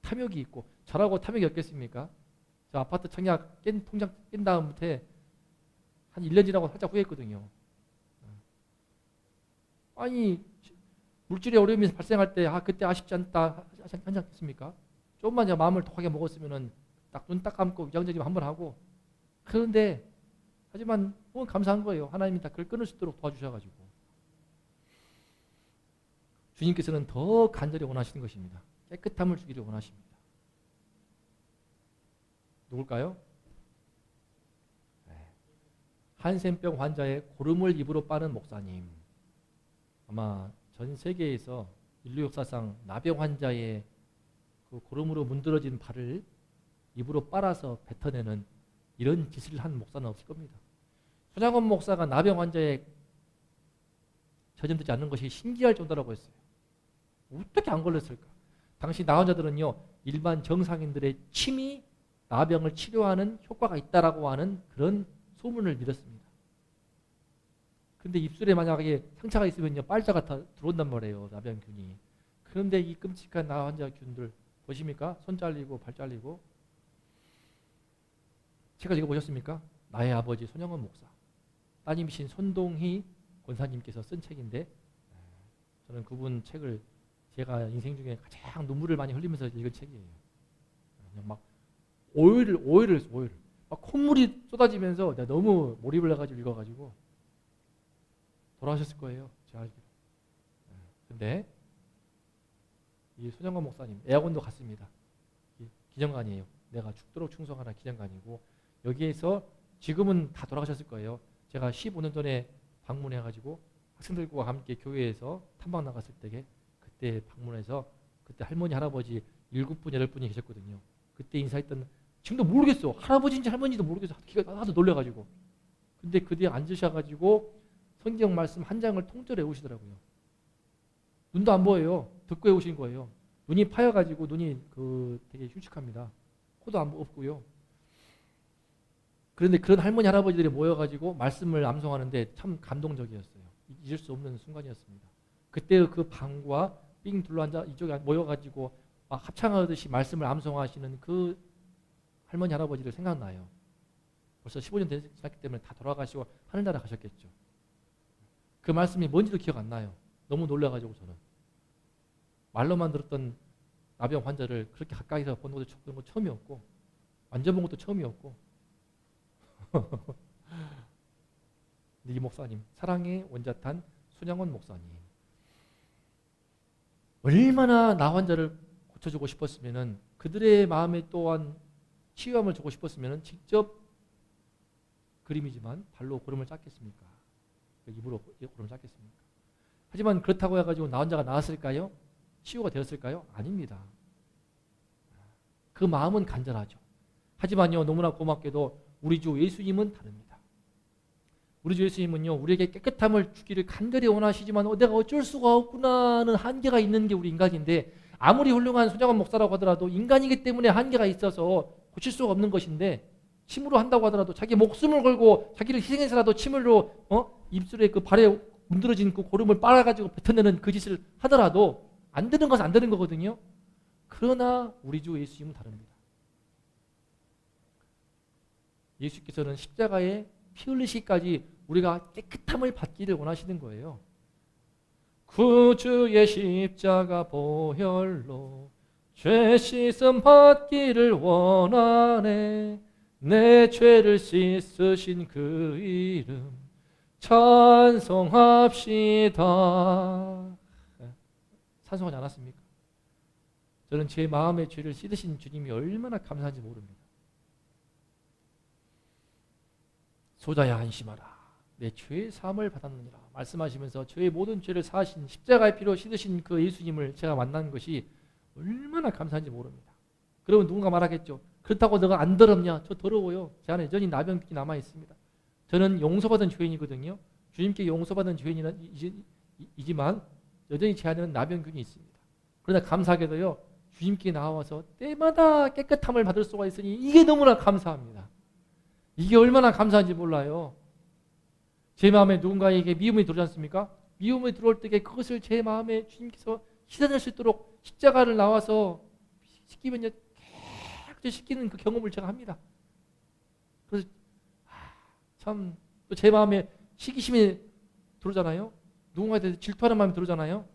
탐욕이 있고 저라고 탐욕이 없겠습니까? 저 아파트 청약 통장 깬 다음부터 한 1년 지나고 살짝 후회했거든요. 아니 물질의 어려움이 발생할 때 그때 아쉽지 않다 하지 않겠습니까? 조금만 제 마음을 독하게 먹었으면은 딱 눈 딱 감고 위장전입 한번 하고 그런데 하지만 감사한 거예요. 하나님이 다 그걸 끊을 수 있도록 도와주셔가지고 주님께서는 더 간절히 원하시는 것입니다. 깨끗함을 주기를 원하십니다. 누굴까요? 한센병 환자의 고름을 입으로 빠는 목사님. 아마 전 세계에서 인류 역사상 나병 환자의 그 고름으로 문드러진 발을 입으로 빨아서 뱉어내는 이런 짓을 한 목사는 없을 겁니다. 손양원 목사가 나병 환자에 전염되지 않는 것이 신기할 정도라고 했어요. 어떻게 안 걸렸을까? 당시 나 환자들은요, 일반 정상인들의 침이 나병을 치료하는 효과가 있다라고 하는 그런 소문을 믿었습니다. 근데 입술에 만약에 상처가 있으면요, 빨자가 다 들어온단 말이에요, 나병균이. 그런데 이 끔찍한 나 환자균들 보십니까? 손 잘리고 발 잘리고. 책을 읽어보셨습니까? 나의 아버지 손영원 목사, 따님이신 손동희 권사님께서 쓴 책인데 저는 그분 책을 제가 인생 중에 가장 눈물을 많이 흘리면서 읽은 책이에요. 그냥 막 오일을 막 콧물이 쏟아지면서 내가 너무 몰입을 해가지고 읽어가지고 돌아가셨을 거예요. 제가 알기로. 근데 이 손영건 목사님 에어건도 갔습니다. 기념관이에요. 내가 죽도록 충성하라 기념관이고 여기에서 지금은 다 돌아가셨을 거예요. 제가 15년 전에 방문해가지고 학생들과 함께 교회에서 탐방 나갔을 때 그때 방문해서 그때 할머니 할아버지 7분 8분이 계셨거든요. 그때 인사했던 지금도 모르겠어. 할아버지인지 할머니인지도 모르겠어. 기가 하도 놀려가지고. 근데 그 뒤에 앉으셔가지고 성경 말씀 한 장을 통째로 외우시더라고요. 눈도 안 보여요. 듣고 외우신 거예요. 눈이 파여가지고 눈이 되게 흉측합니다. 코도 안 없고요. 그런데 그런 할머니 할아버지들이 모여가지고 말씀을 암송하는데 참 감동적이었어요. 잊을 수 없는 순간이었습니다. 그때 그 방과 삥 둘러앉아 이쪽에 모여가지고 막 합창하듯이 말씀을 암송하시는 그 할머니 할아버지를 생각나요. 벌써 15년 지났기 때문에 다 돌아가시고 하늘나라 가셨겠죠. 그 말씀이 뭔지도 기억 안 나요. 너무 놀라가지고 저는. 말로만 들었던 나병 환자를 그렇게 가까이서 본 것도 처음이었고 만져본 것도 처음이었고 이 목사님, 사랑의 원자탄 손양원 목사님, 얼마나 나 환자를 고쳐주고 싶었으면은 그들의 마음에 또한 치유함을 주고 싶었으면은 직접 그림이지만 발로 고름을 짰겠습니까? 입으로 고름을 짰겠습니까? 하지만 그렇다고 해가지고 나 환자가 나았을까요? 치유가 되었을까요? 아닙니다. 그 마음은 간절하죠. 하지만요, 너무나 고맙게도 우리 주 예수님은 다릅니다. 우리 주 예수님은요, 우리에게 깨끗함을 주기를 간절히 원하시지만 내가 어쩔 수가 없구나는 한계가 있는 게 우리 인간인데 아무리 훌륭한 손양원 목사라고 하더라도 인간이기 때문에 한계가 있어서 고칠 수가 없는 것인데 침으로 한다고 하더라도 자기 목숨을 걸고 자기를 희생해서라도 침으로 입술에 그 발에 문드러진 그 고름을 빨아가지고 뱉어내는 그 짓을 하더라도 안 되는 것은 안 되는 거거든요. 그러나 우리 주 예수님은 다릅니다. 예수께서는 십자가에 피 흘리시기까지 우리가 깨끗함을 받기를 원하시는 거예요. 구주의 십자가 보혈로 죄 씻음 받기를 원하네. 내 죄를 씻으신 그 이름 찬송합시다. 찬송하지 않았습니까? 저는 제 마음의 죄를 씻으신 주님이 얼마나 감사한지 모릅니다. 소자야 안심하라. 내 죄의 사함을 받았느니라 말씀하시면서 저의 모든 죄를 사하신 십자가의 피로 씻으신 그 예수님을 제가 만난 것이 얼마나 감사한지 모릅니다. 그러면 누군가 말하겠죠. 그렇다고 너가 안 더럽냐? 저 더러워요. 제 안에 여전히 나병이 남아 있습니다. 저는 용서받은 죄인이거든요. 주님께 용서받은 죄인이지만 여전히 제 안에는 나병균이 있습니다. 그러나 감사하게도요, 주님께 나와서 때마다 깨끗함을 받을 수가 있으니 이게 너무나 감사합니다. 이게 얼마나 감사한지 몰라요. 제 마음에 누군가에게 미움이 들어오지 않습니까? 미움이 들어올 때 그것을 제 마음에 주님께서 씻어낼 수 있도록 십자가를 나와서 씻기면요 깨끗이 씻기는 그 경험을 제가 합니다. 그래서 참 또 제 마음에 시기심이 들어오잖아요. 누군가에 대해서 질투하는 마음이 들어오잖아요.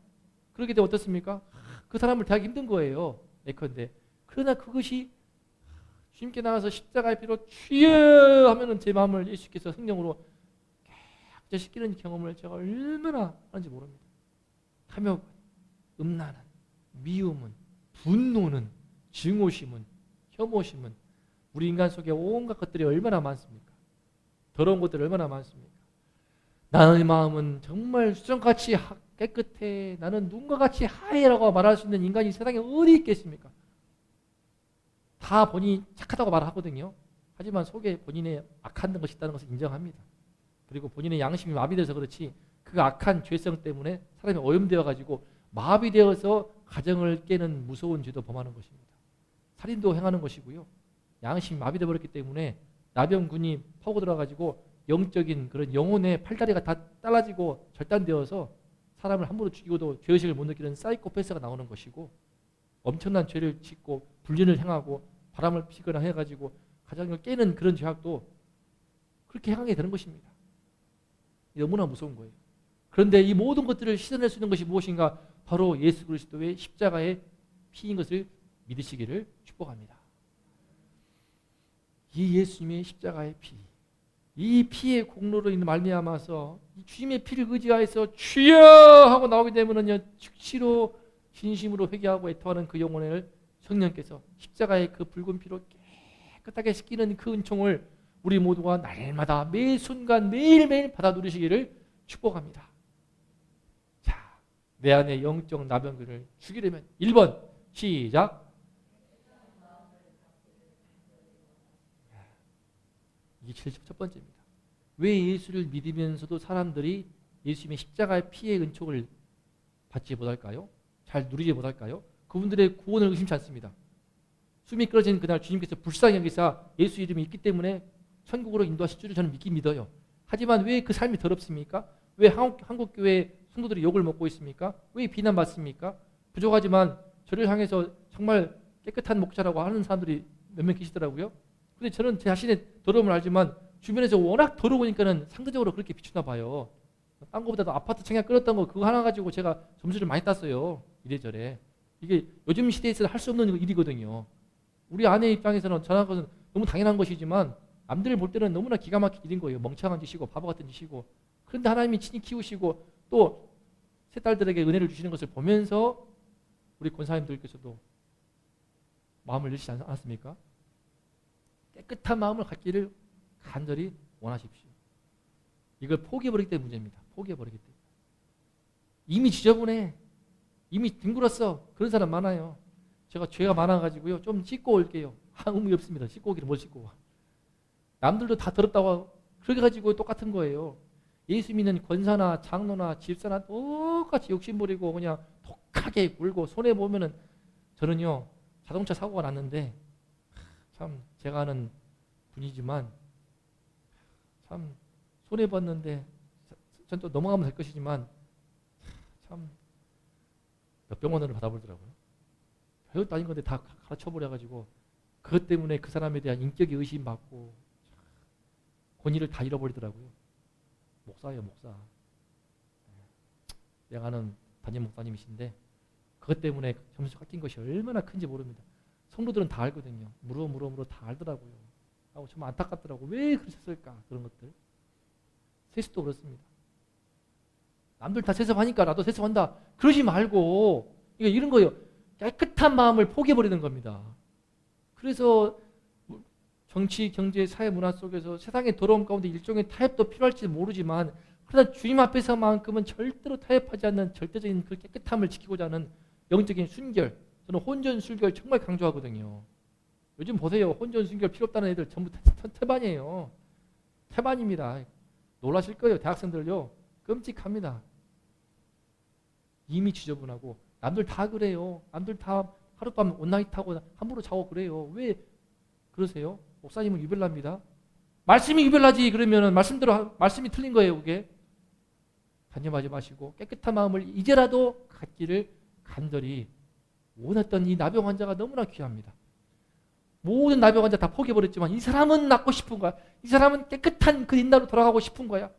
그렇게 되면 어떻습니까? 그 사람을 대하기 힘든 거예요. 예컨대. 그러나 그것이 주님께 나와서 십자가의 피로 주여 하면은 제 마음을 예수께서 성령으로 깨끗이 씻기는 경험을 제가 얼마나 하는지 모릅니다. 탐욕은, 음란은, 미움은, 분노는, 증오심은, 혐오심은 우리 인간 속에 온갖 것들이 얼마나 많습니까? 더러운 것들이 얼마나 많습니까? 나의 마음은 정말 수정같이 깨끗해. 나는 눈과 같이 하얘라고 말할 수 있는 인간이 세상에 어디 있겠습니까? 다 본인이 착하다고 말하거든요. 하지만 속에 본인의 악한 것이 있다는 것을 인정합니다. 그리고 본인의 양심이 마비돼서 그렇지 그 악한 죄성 때문에 사람이 오염되어 가지고 마비되어서 가정을 깨는 무서운 죄도 범하는 것입니다. 살인도 행하는 것이고요. 양심이 마비되어 버렸기 때문에 나병군이 파고들어 가지고 영적인 그런 영혼의 팔다리가 다 잘라지고 절단되어서 사람을 함부로 죽이고도 죄의식을 못 느끼는 사이코패스가 나오는 것이고 엄청난 죄를 짓고 불륜을 행하고 바람을 피거나 해가지고 가정을 깨는 그런 죄악도 그렇게 행하게 되는 것입니다. 너무나 무서운 거예요. 그런데 이 모든 것들을 씻어낼 수 있는 것이 무엇인가? 바로 예수 그리스도의 십자가의 피인 것을 믿으시기를 축복합니다. 이 예수님의 십자가의 피, 이 피의 공로로 있는 말미암아서 이 주님의 피를 의지하여서 주여 하고 나오게 되면은요 즉시로 진심으로 회개하고 애통하는 그 영혼을 성령께서 십자가의 그 붉은 피로 깨끗하게 씻기는 그 은총을 우리 모두가 날마다 매 순간 매일매일 받아 누리시기를 축복합니다. 자, 내 안에 영적 나병균을 죽이려면 1번 시작. 이게 제일 첫 번째입니다. 왜 예수를 믿으면서도 사람들이 예수님의 십자가의 피의 은총을 받지 못할까요? 잘 누리지 못할까요? 그분들의 구원을 의심치 않습니다. 숨이 끊어진 그날 주님께서 불쌍히 여기사 예수 이름이 있기 때문에 천국으로 인도하실 줄을 저는 믿어요. 하지만 왜 그 삶이 더럽습니까? 왜 한국교회 성도들이 욕을 먹고 있습니까? 왜 비난받습니까? 부족하지만 저를 향해서 정말 깨끗한 목자라고 하는 사람들이 몇 명 계시더라고요. 근데 저는 제 자신의 더러움을 알지만 주변에서 워낙 더러우니까는 상대적으로 그렇게 비추나 봐요. 딴 거보다도 아파트 청약 끊었던 거 그거 하나 가지고 제가 점수를 많이 땄어요. 이래저래. 이게 요즘 시대에서 할 수 없는 일이거든요. 우리 아내 입장에서는 저런 것은 너무 당연한 것이지만 남들 볼 때는 너무나 기가 막힌 일인 거예요. 멍청한 짓이고 바보 같은 짓이고. 그런데 하나님이 친히 키우시고 또 세 딸들에게 은혜를 주시는 것을 보면서 우리 권사님들께서도 마음을 열시지 않았습니까? 깨끗한 마음을 갖기를 간절히 원하십시오. 이걸 포기해버리기 때문에 문제입니다. 포기해버리기 때문에. 이미 지저분해. 이미 뒹굴었어. 그런 사람 많아요. 제가 죄가 많아가지고요. 좀 씻고 올게요. 의미 없습니다. 씻고 오기를 뭘 씻고 와. 남들도 다 더럽다고 그렇게 가지고 똑같은 거예요. 예수 믿는 권사나 장로나 집사나 똑같이 욕심부리고 그냥 독하게 굴고 손해보면은 저는요. 자동차 사고가 났는데 참 제가 아는 분이지만 참 손해봤는데 전 또 넘어가면 될 것이지만 참 몇백만 원을 받아버리더라고요. 별것도 아닌 건데 다 가르쳐버려가지고 그것 때문에 그 사람에 대한 인격이 의심받고 권위를 다 잃어버리더라고요. 목사예요, 목사. 내가 아는 담임 목사님이신데 그것 때문에 점수 깎인 것이 얼마나 큰지 모릅니다. 성도들은 다 알거든요. 물어 다 알더라고요. 하고 좀 안타깝더라고. 왜 그러셨을까? 그런 것들. 세습도 그렇습니다. 남들 다 세습하니까 나도 세습한다. 그러지 말고 이런 거예요. 깨끗한 마음을 포기해버리는 겁니다. 그래서 정치, 경제, 사회, 문화 속에서 세상의 더러움 가운데 일종의 타협도 필요할지 모르지만 그러나 주님 앞에서만큼은 절대로 타협하지 않는 절대적인 그 깨끗함을 지키고자 하는 영적인 순결. 저는 혼전순결 정말 강조하거든요. 요즘 보세요. 혼전순결 필요 없다는 애들 전부 태반이에요. 태반입니다. 놀라실 거예요. 대학생들요. 끔찍합니다. 이미 지저분하고 남들 다 그래요. 남들 다 하룻밤 온나잇하고 함부로 자고 그래요. 왜 그러세요? 목사님은 유별납니다. 말씀이 유별나지. 그러면 말씀대로 말씀이 틀린 거예요. 그게 단념하지 마시고 깨끗한 마음을 이제라도 갖기를 간절히 원했던 이 나병 환자가 너무나 귀합니다. 모든 나병 환자 다 포기해버렸지만 이 사람은 낫고 싶은 거야. 이 사람은 깨끗한 그 옛날로 돌아가고 싶은 거야.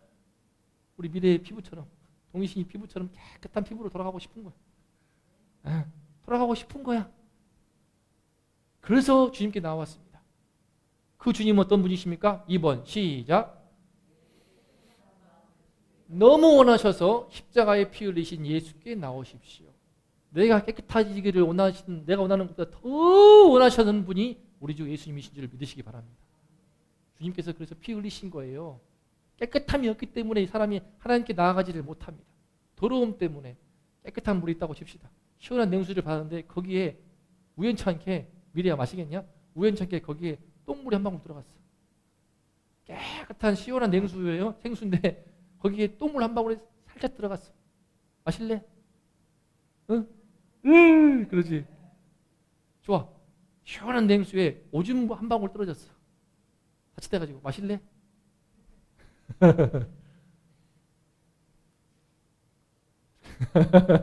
우리 미래의 피부처럼, 동희신이 피부처럼 깨끗한 피부로 돌아가고 싶은 거야. 돌아가고 싶은 거야. 그래서 주님께 나왔습니다. 그 주님은 어떤 분이십니까? 2번 시작. 너무 원하셔서 십자가에 피 흘리신 예수께 나오십시오. 내가 깨끗해지기를 원하시는, 내가 원하는 것보다 더 원하시는 분이 우리 주 예수님이신 줄 믿으시기 바랍니다. 주님께서 그래서 피 흘리신 거예요. 깨끗함이 없기 때문에 이 사람이 하나님께 나아가지를 못합니다. 더러움 때문에. 깨끗한 물이 있다고 칩시다. 시원한 냉수를 받았는데 거기에 우연찮게, 미래야 마시겠냐? 우연찮게 거기에 똥물이 한 방울 들어갔어. 깨끗한 시원한 냉수예요. 생수인데 거기에 똥물 한 방울이 살짝 들어갔어. 마실래? 응? 그러지. 좋아. 시원한 냉수에 오줌 한 방울 떨어졌어. 같이 돼가지고 마실래?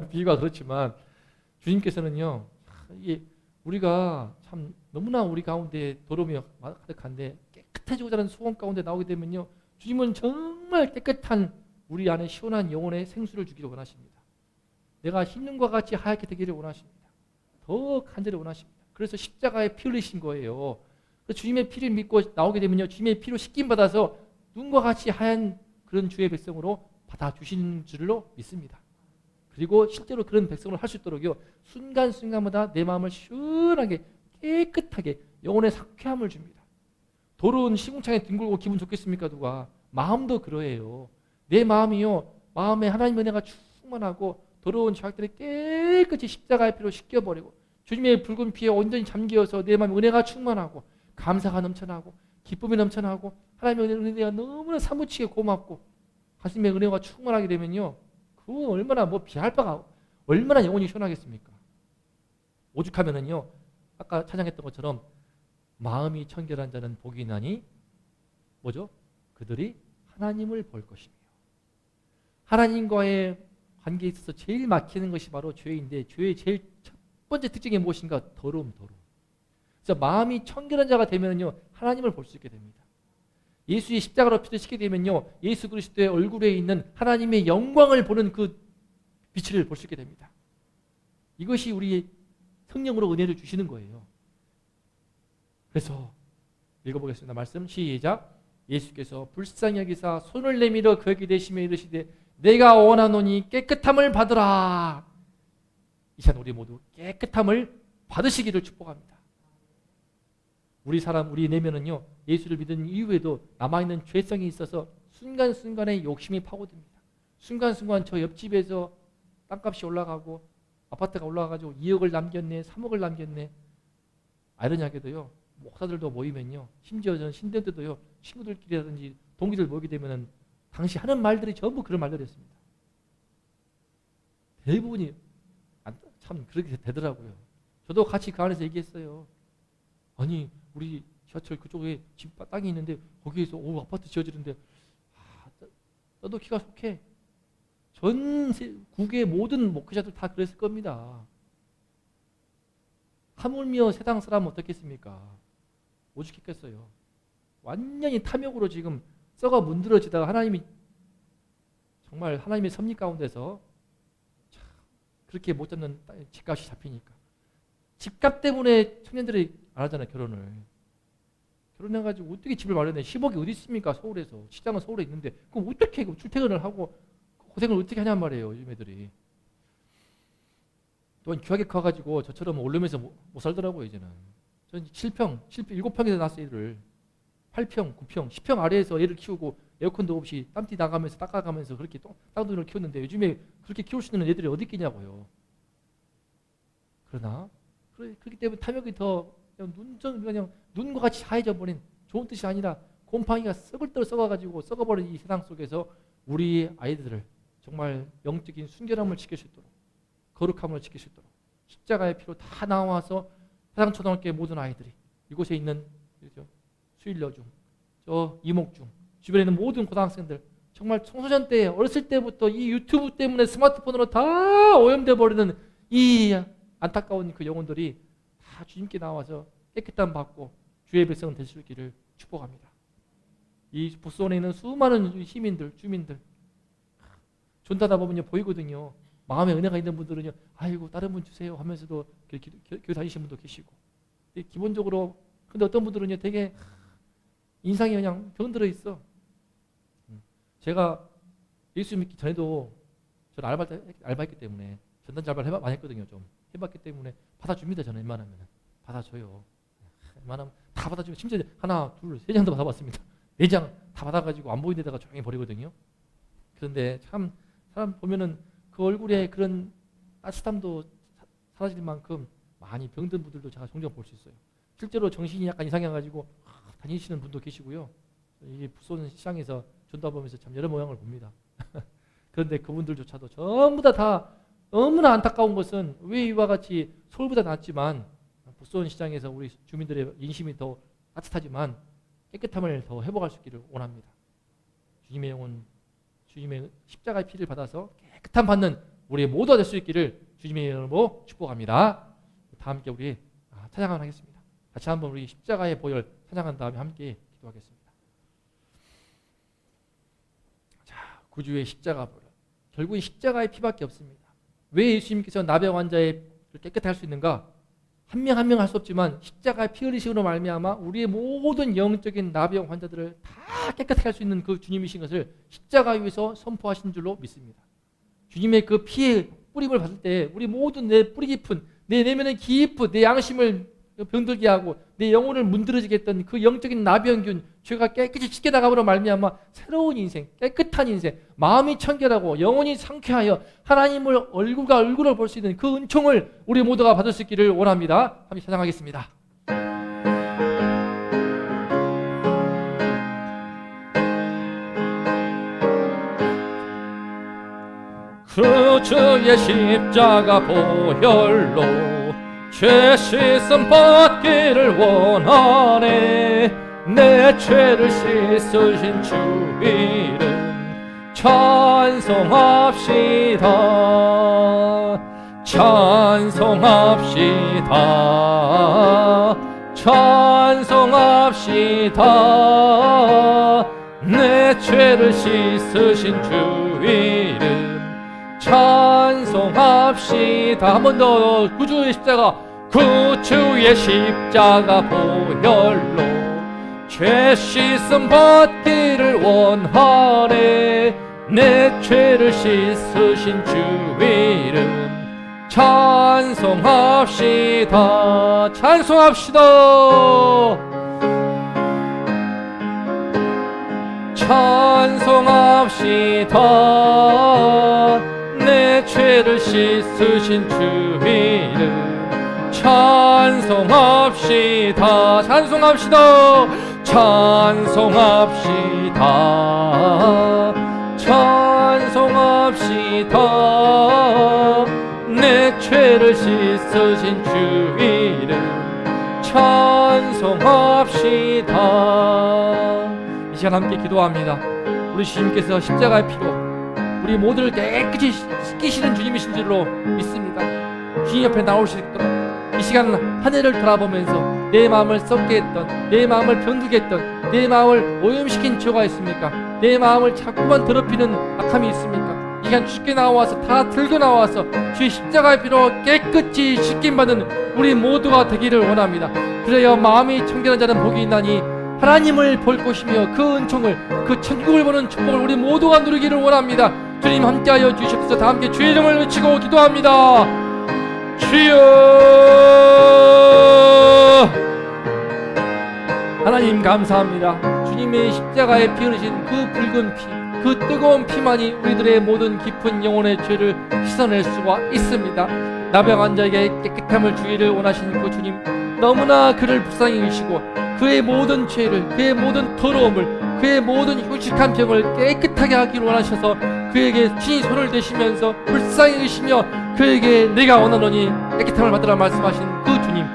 비유가 그렇지만 주님께서는요, 이게 우리가 참 너무나 우리 가운데 더러움이 가득한데 깨끗해지고자 하는 소원 가운데 나오게 되면요, 주님은 정말 깨끗한 우리 안에 시원한 영혼의 생수를 주기를 원하십니다. 내가 흰눈과 같이 하얗게 되기를 원하십니다. 더 간절히 원하십니다. 그래서 십자가에 피 흘리신 거예요. 그래서 주님의 피를 믿고 나오게 되면요, 주님의 피로 씻김 받아서 눈과 같이 하얀 그런 주의 백성으로 받아주시는 줄로 믿습니다. 그리고 실제로 그런 백성을 할 수 있도록요, 순간순간마다 내 마음을 시원하게 깨끗하게 영혼의 상쾌함을 줍니다. 더러운 시궁창에 뒹굴고 기분 좋겠습니까? 누가? 마음도 그러해요. 내 마음이요, 마음에 하나님의 은혜가 충만하고 더러운 죄악들이 깨끗이 십자가의 피로 씻겨버리고 주님의 붉은 피에 온전히 잠기어서 내 마음에 은혜가 충만하고 감사가 넘쳐나고 기쁨이 넘쳐나고 하나님의 은혜가 너무나 사무치게 고맙고 가슴에 은혜가 충만하게 되면요, 그건 얼마나 비할 바가, 얼마나 영혼이 시원하겠습니까? 오죽하면은요, 아까 찬양했던 것처럼 마음이 청결한 자는 복이 나니 뭐죠? 그들이 하나님을 볼 것이며. 하나님과의 관계에 있어서 제일 막히는 것이 바로 죄인데, 죄의 제일 첫 번째 특징이 무엇인가? 더러움. 그래서 마음이 청결한 자가 되면요, 하나님을 볼 수 있게 됩니다. 예수의 십자가로 피를 씻게 되면요, 예수 그리스도의 얼굴에 있는 하나님의 영광을 보는 그 빛을 볼 수 있게 됩니다. 이것이 우리 성령으로 은혜를 주시는 거예요. 그래서 읽어보겠습니다. 말씀 시작. 예수께서 불쌍히 여기사 손을 내밀어 그에게 대시며 이르시되 내가 원하노니 깨끗함을 받으라. 이 시간 우리 모두 깨끗함을 받으시기를 축복합니다. 우리 내면은요, 예수를 믿은 이후에도 남아있는 죄성이 있어서 순간순간에 욕심이 파고듭니다. 순간순간 저 옆집에서 땅값이 올라가고 아파트가 올라가가지고 2억을 남겼네, 3억을 남겼네. 아이러니하게도요, 목사들도 모이면요, 심지어 저는 신대 때도요, 친구들끼리라든지 동기들 모이게 되면은 당시 하는 말들이 전부 그런 말들이었습니다. 대부분이 참 그렇게 되더라고요. 저도 같이 그 안에서 얘기했어요. 아니, 우리 지하철 그쪽에 집 땅이 있는데 거기에서 아파트 지어지는데 너도 기가 속해. 전 국의 모든 목회자들 다 그랬을 겁니다. 하물며 세상 사람은 어떻겠습니까? 오죽했겠어요. 완전히 탐욕으로 지금 썩어 문드러지다가 하나님이 정말 하나님의 섭리 가운데서 그렇게 못 잡는 집값이 잡히니까. 집값 때문에 청년들이 안 하잖아요, 결혼을. 결혼해가지고 어떻게 집을 마련해? 10억이 어디 있습니까? 서울에서. 시장은 서울에 있는데 그럼 어떻게 출퇴근을 하고 고생을 어떻게 하냔 말이에요, 요즘 애들이. 또한 귀하게 커가지고 저처럼 올르면서 못 살더라고요, 이제는. 저는 7평, 7평에서 낳았어요, 애를. 8평, 9평, 10평 아래에서 애를 키우고 에어컨도 없이 땀띠 나가면서 닦아가면서 그렇게 땅둥이를 키웠는데 요즘에 그렇게 키울 수 있는 애들이 어디 있겠냐고요. 그러나 그렇기 때문에 탐욕이 더 그냥 눈과 같이 하얘져 버린, 좋은 뜻이 아니라 곰팡이가 썩을 대로 썩어가지고 썩어버린 이 세상 속에서 우리 아이들을 정말 영적인 순결함을 지킬 수 있도록, 거룩함을 지킬 수 있도록 십자가의 피로 다 나와서 사상초등학교의 모든 아이들이 이곳에 있는 수일여중, 저 이목중, 주변에 있는 모든 고등학생들 정말 청소년 때 어렸을 때부터 이 유튜브 때문에 스마트폰으로 다 오염돼 버리는 이 안타까운 그 영혼들이 다 주님께 나와서 깨끗함 받고 주의 백성 될 수 있기를 축복합니다. 이 부스원에 있는 수많은 시민들, 주민들 존다다 보면요 보이거든요. 마음에 은혜가 있는 분들은요, 아이고 다른 분 주세요 하면서도 교회 다니시는 분도 계시고, 기본적으로 근데 어떤 분들은요 되게 인상이 그냥 병들어 있어. 제가 예수 믿기 전에도 저는 알바했기 때문에 전단지 알바를 많이 했거든요. 좀 해봤기 때문에 받아줍니다. 저는 웬만하면 받아줘요. 웬만하면 다 받아주고, 심지어 하나, 둘, 세 장도 받아봤습니다. 4장 다 받아가지고 안 보이는 데다가 조용히 버리거든요. 그런데 참 사람 보면은 그 얼굴에 그런 따뜻함도 사라질 만큼 많이 병든 분들도 제가 종종 볼 수 있어요. 실제로 정신이 약간 이상해가지고 다니시는 분도 계시고요. 이게 부쏘는 시장에서 전도하면서 참 여러 모양을 봅니다. 그런데 그분들조차도 전부 다 너무나 안타까운 것은 왜 이와 같이 서울보다 낫지만 부쏘는 시장에서 우리 주민들의 인심이 더 따뜻하지만 깨끗함을 더 회복할 수 있기를 원합니다. 주님의 영혼, 주님의 십자가의 피를 받아서 깨끗함 받는 우리 모두가 될 수 있기를 주님의 이름으로 축복합니다. 다 함께 우리 찬양을 하겠습니다. 같이 한번 우리 십자가의 보혈 찬양한 다음에 함께 기도하겠습니다. 자, 구주의 십자가 보혈. 결국은 십자가의 피밖에 없습니다. 왜 예수님께서 나병 환자의 깨끗하게 할 수 있는가? 한 명 한 명 할 수 없지만 십자가의 피 흘리심으로 말미암아 우리의 모든 영적인 나병 환자들을 다 깨끗하게 할 수 있는 그 주님이신 것을 십자가 위에서 선포하신 줄로 믿습니다. 주님의 그 피의 뿌림을 받을 때 우리 모든 내 뿌리 깊은, 내 내면의 깊은 내 양심을 병들게 하고 내 영혼을 문드러지게 했던 그 영적인 나병균, 죄가 깨끗이 씻겨나감으로 말미암아 새로운 인생, 깨끗한 인생, 마음이 청결하고 영혼이 상쾌하여 하나님을 얼굴과 얼굴을 볼 수 있는 그 은총을 우리 모두가 받을 수 있기를 원합니다. 함께 찬양하겠습니다. 그 주의 십자가 보혈로 죄 씻음 받기를 원하네. 내 죄를 씻으신 주 이름 찬송합시다. 찬송합시다. 찬송합시다. 내 죄를 씻으신 주 이름 찬송합시다. 한 번 더. 구주의 십자가, 구주의 십자가 보혈로 죄 씻음 받기를 원하네. 내 죄를 씻으신 주 이름 찬송합시다. 찬송합시다. 찬송합시다. 내 죄를 씻으신 주 이름 찬송합시다. 찬송합시다. 찬송합시다. 찬송합시다. 내 죄를 씻으신 주 이름 찬송합시다. 이 시간 함께 기도합니다. 우리 주님께서 십자가의 피로 우리 모두를 깨끗이 씻기시는 주님이신 줄로 믿습니다. 주님 옆에 나올 수 있도록 이 시간 한 해를 돌아보면서 내 마음을 썩게 했던, 내 마음을 병들게 했던, 내 마음을 오염시킨 죄가 있습니까? 내 마음을 자꾸만 더럽히는 악함이 있습니까? 이 시간 주께 나와서 다 들고 나와서 주의 십자가의 피로 깨끗이 씻김받은 우리 모두가 되기를 원합니다. 그래야 마음이 청결한 자는 복이 있나니 하나님을 볼 것이며 그 은총을, 그 천국을 보는 축복을 우리 모두가 누리기를 원합니다. 주님 함께하여 주시옵소서. 다 함께 주의 이름을 외치고 기도합니다. 주여. 하나님 감사합니다. 주님의 십자가에 피 흘리신 그 붉은 피, 그 뜨거운 피만이 우리들의 모든 깊은 영혼의 죄를 씻어낼 수가 있습니다. 나병 환자에게 깨끗함을 주기를 원하시는 그 주님, 너무나 그를 불쌍히 여기시고 그의 모든 죄를, 그의 모든 더러움을, 그의 모든 흉측한 병을 깨끗하게 하기를 원하셔서 그에게 친히 손을 대시면서 불쌍히 여기시며 그에게 내가 원하노니 깨끗함을 받으라 말씀하신 그 주님,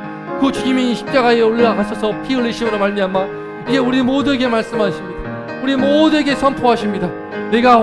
그 주님이 십자가에 올라가셔서 피 흘리심으로 말미암아 이제 우리 모두에게 말씀하십니다. 우리 모두에게 선포하십니다. 내가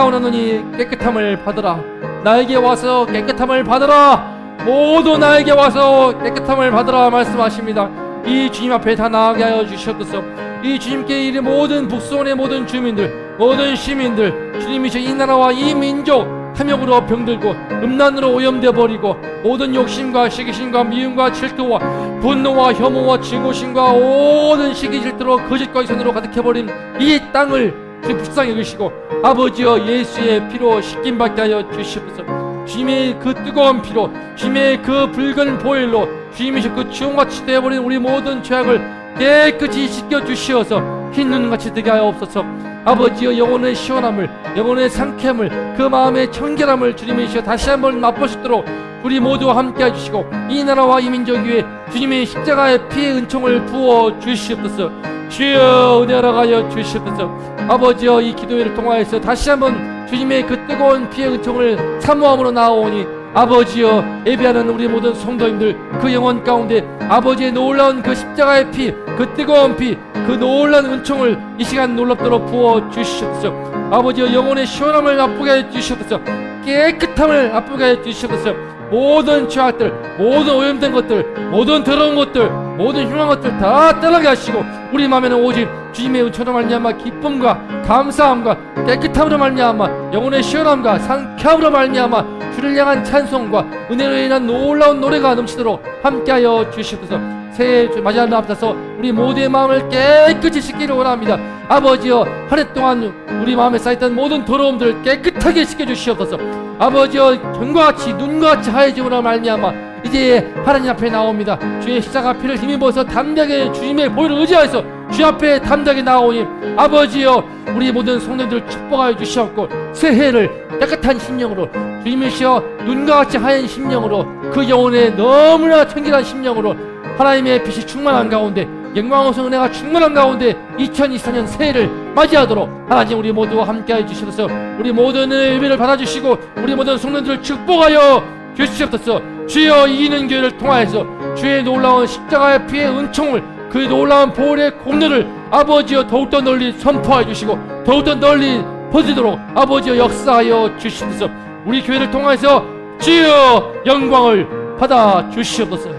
원하노니 깨끗함을 받으라. 나에게 와서 깨끗함을 받으라. 모두 나에게 와서 깨끗함을 받으라 말씀하십니다. 이 주님 앞에 다 나아가게 하여 주시옵소서. 이 주님께 이 모든 북소원의 모든 주민들, 모든 시민들, 주님이시 이 나라와 이 민족 탐욕으로 병들고 음란으로 오염되어 버리고 모든 욕심과 시기심과 미움과 질투와 분노와 혐오와 증오심과 모든 시기 질투로 거짓과 이선으로 가득해버린 이 땅을 주님 불쌍히 여기시고 아버지여 예수의 피로 씻김받게 하여 주시옵소서. 주님의 그 뜨거운 피로, 주님의 그 붉은 보혈로 주님이시 그 주홍같이 되어버린 우리 모든 죄악을 깨끗이 씻겨주시어서 흰 눈같이 되게 하여 없소서. 아버지여 영혼의 시원함을, 영혼의 상쾌함을, 그 마음의 청결함을 주님이시여 다시 한번 맛보시도록 우리 모두와 함께 해주시고 이 나라와 이 민족 위에 주님의 십자가의 피의 은총을 부어 주시옵소서. 주여 은혜 허락하여 주시옵소서. 아버지여 이 기도회를 통하여서 다시 한번 주님의 그 뜨거운 피의 은총을 사모함으로 나아오니 아버지여 예배하는 우리 모든 성도님들 그 영혼 가운데 아버지의 놀라운 그 십자가의 피, 그 뜨거운 피, 그 놀라운 은총을 이 시간 놀랍도록 부어 주시옵소서. 아버지여 영혼의 시원함을 맛보게 해 주시옵소서. 깨끗함을 맛보게 해 주시옵소서. 모든 죄악들, 모든 오염된 것들, 모든 더러운 것들, 모든 흉한 것들 다 떠나게 하시고 우리 마음에는 오직 주님의 은총으로 말미암아 기쁨과 감사함과 깨끗함으로 말미암아 영혼의 시원함과 상쾌함으로 말미암아 주를 향한 찬송과 은혜로 인한 놀라운 노래가 넘치도록 함께하여 주시옵소서. 새해 맞이하는 앞서서 우리 모두의 마음을 깨끗이 씻기를 원합니다. 아버지여 한 해 동안 우리 마음에 쌓였던 모든 더러움들을 깨끗하게 씻겨주시옵소서. 아버지여 전과 같이 눈과 같이 하얘짐으로 말미암아 이제 하나님 앞에 나옵니다. 주의 십자가 피를 힘입어서 담대하게 주님의 보혈을 의지하여서 주 앞에 담대하게 나오니 아버지여 우리 모든 성도들 축복하여 주시옵고 새해를 깨끗한 심령으로 주님이시여 눈과 같이 하얀 심령으로 그 영혼에 너무나 청결한 심령으로 하나님의 빛이 충만한 가운데 영광의 은혜가 충만한 가운데 2024년 새해를 맞이하도록 하나님 우리 모두와 함께해 주시옵소서. 우리 모든 예배를 받아주시고 우리 모든 성도들을 축복하여 주시옵소서. 주여 이기는 교회를 통하여서 주의 놀라운 십자가의 피의 은총을 그 놀라운 보혈의 공로를 아버지여 더욱더 널리 선포하여 주시고 더욱더 널리 퍼지도록 아버지여 역사하여 주시옵소서. 우리 교회를 통하여서 주여 영광을 받아 주시옵소서.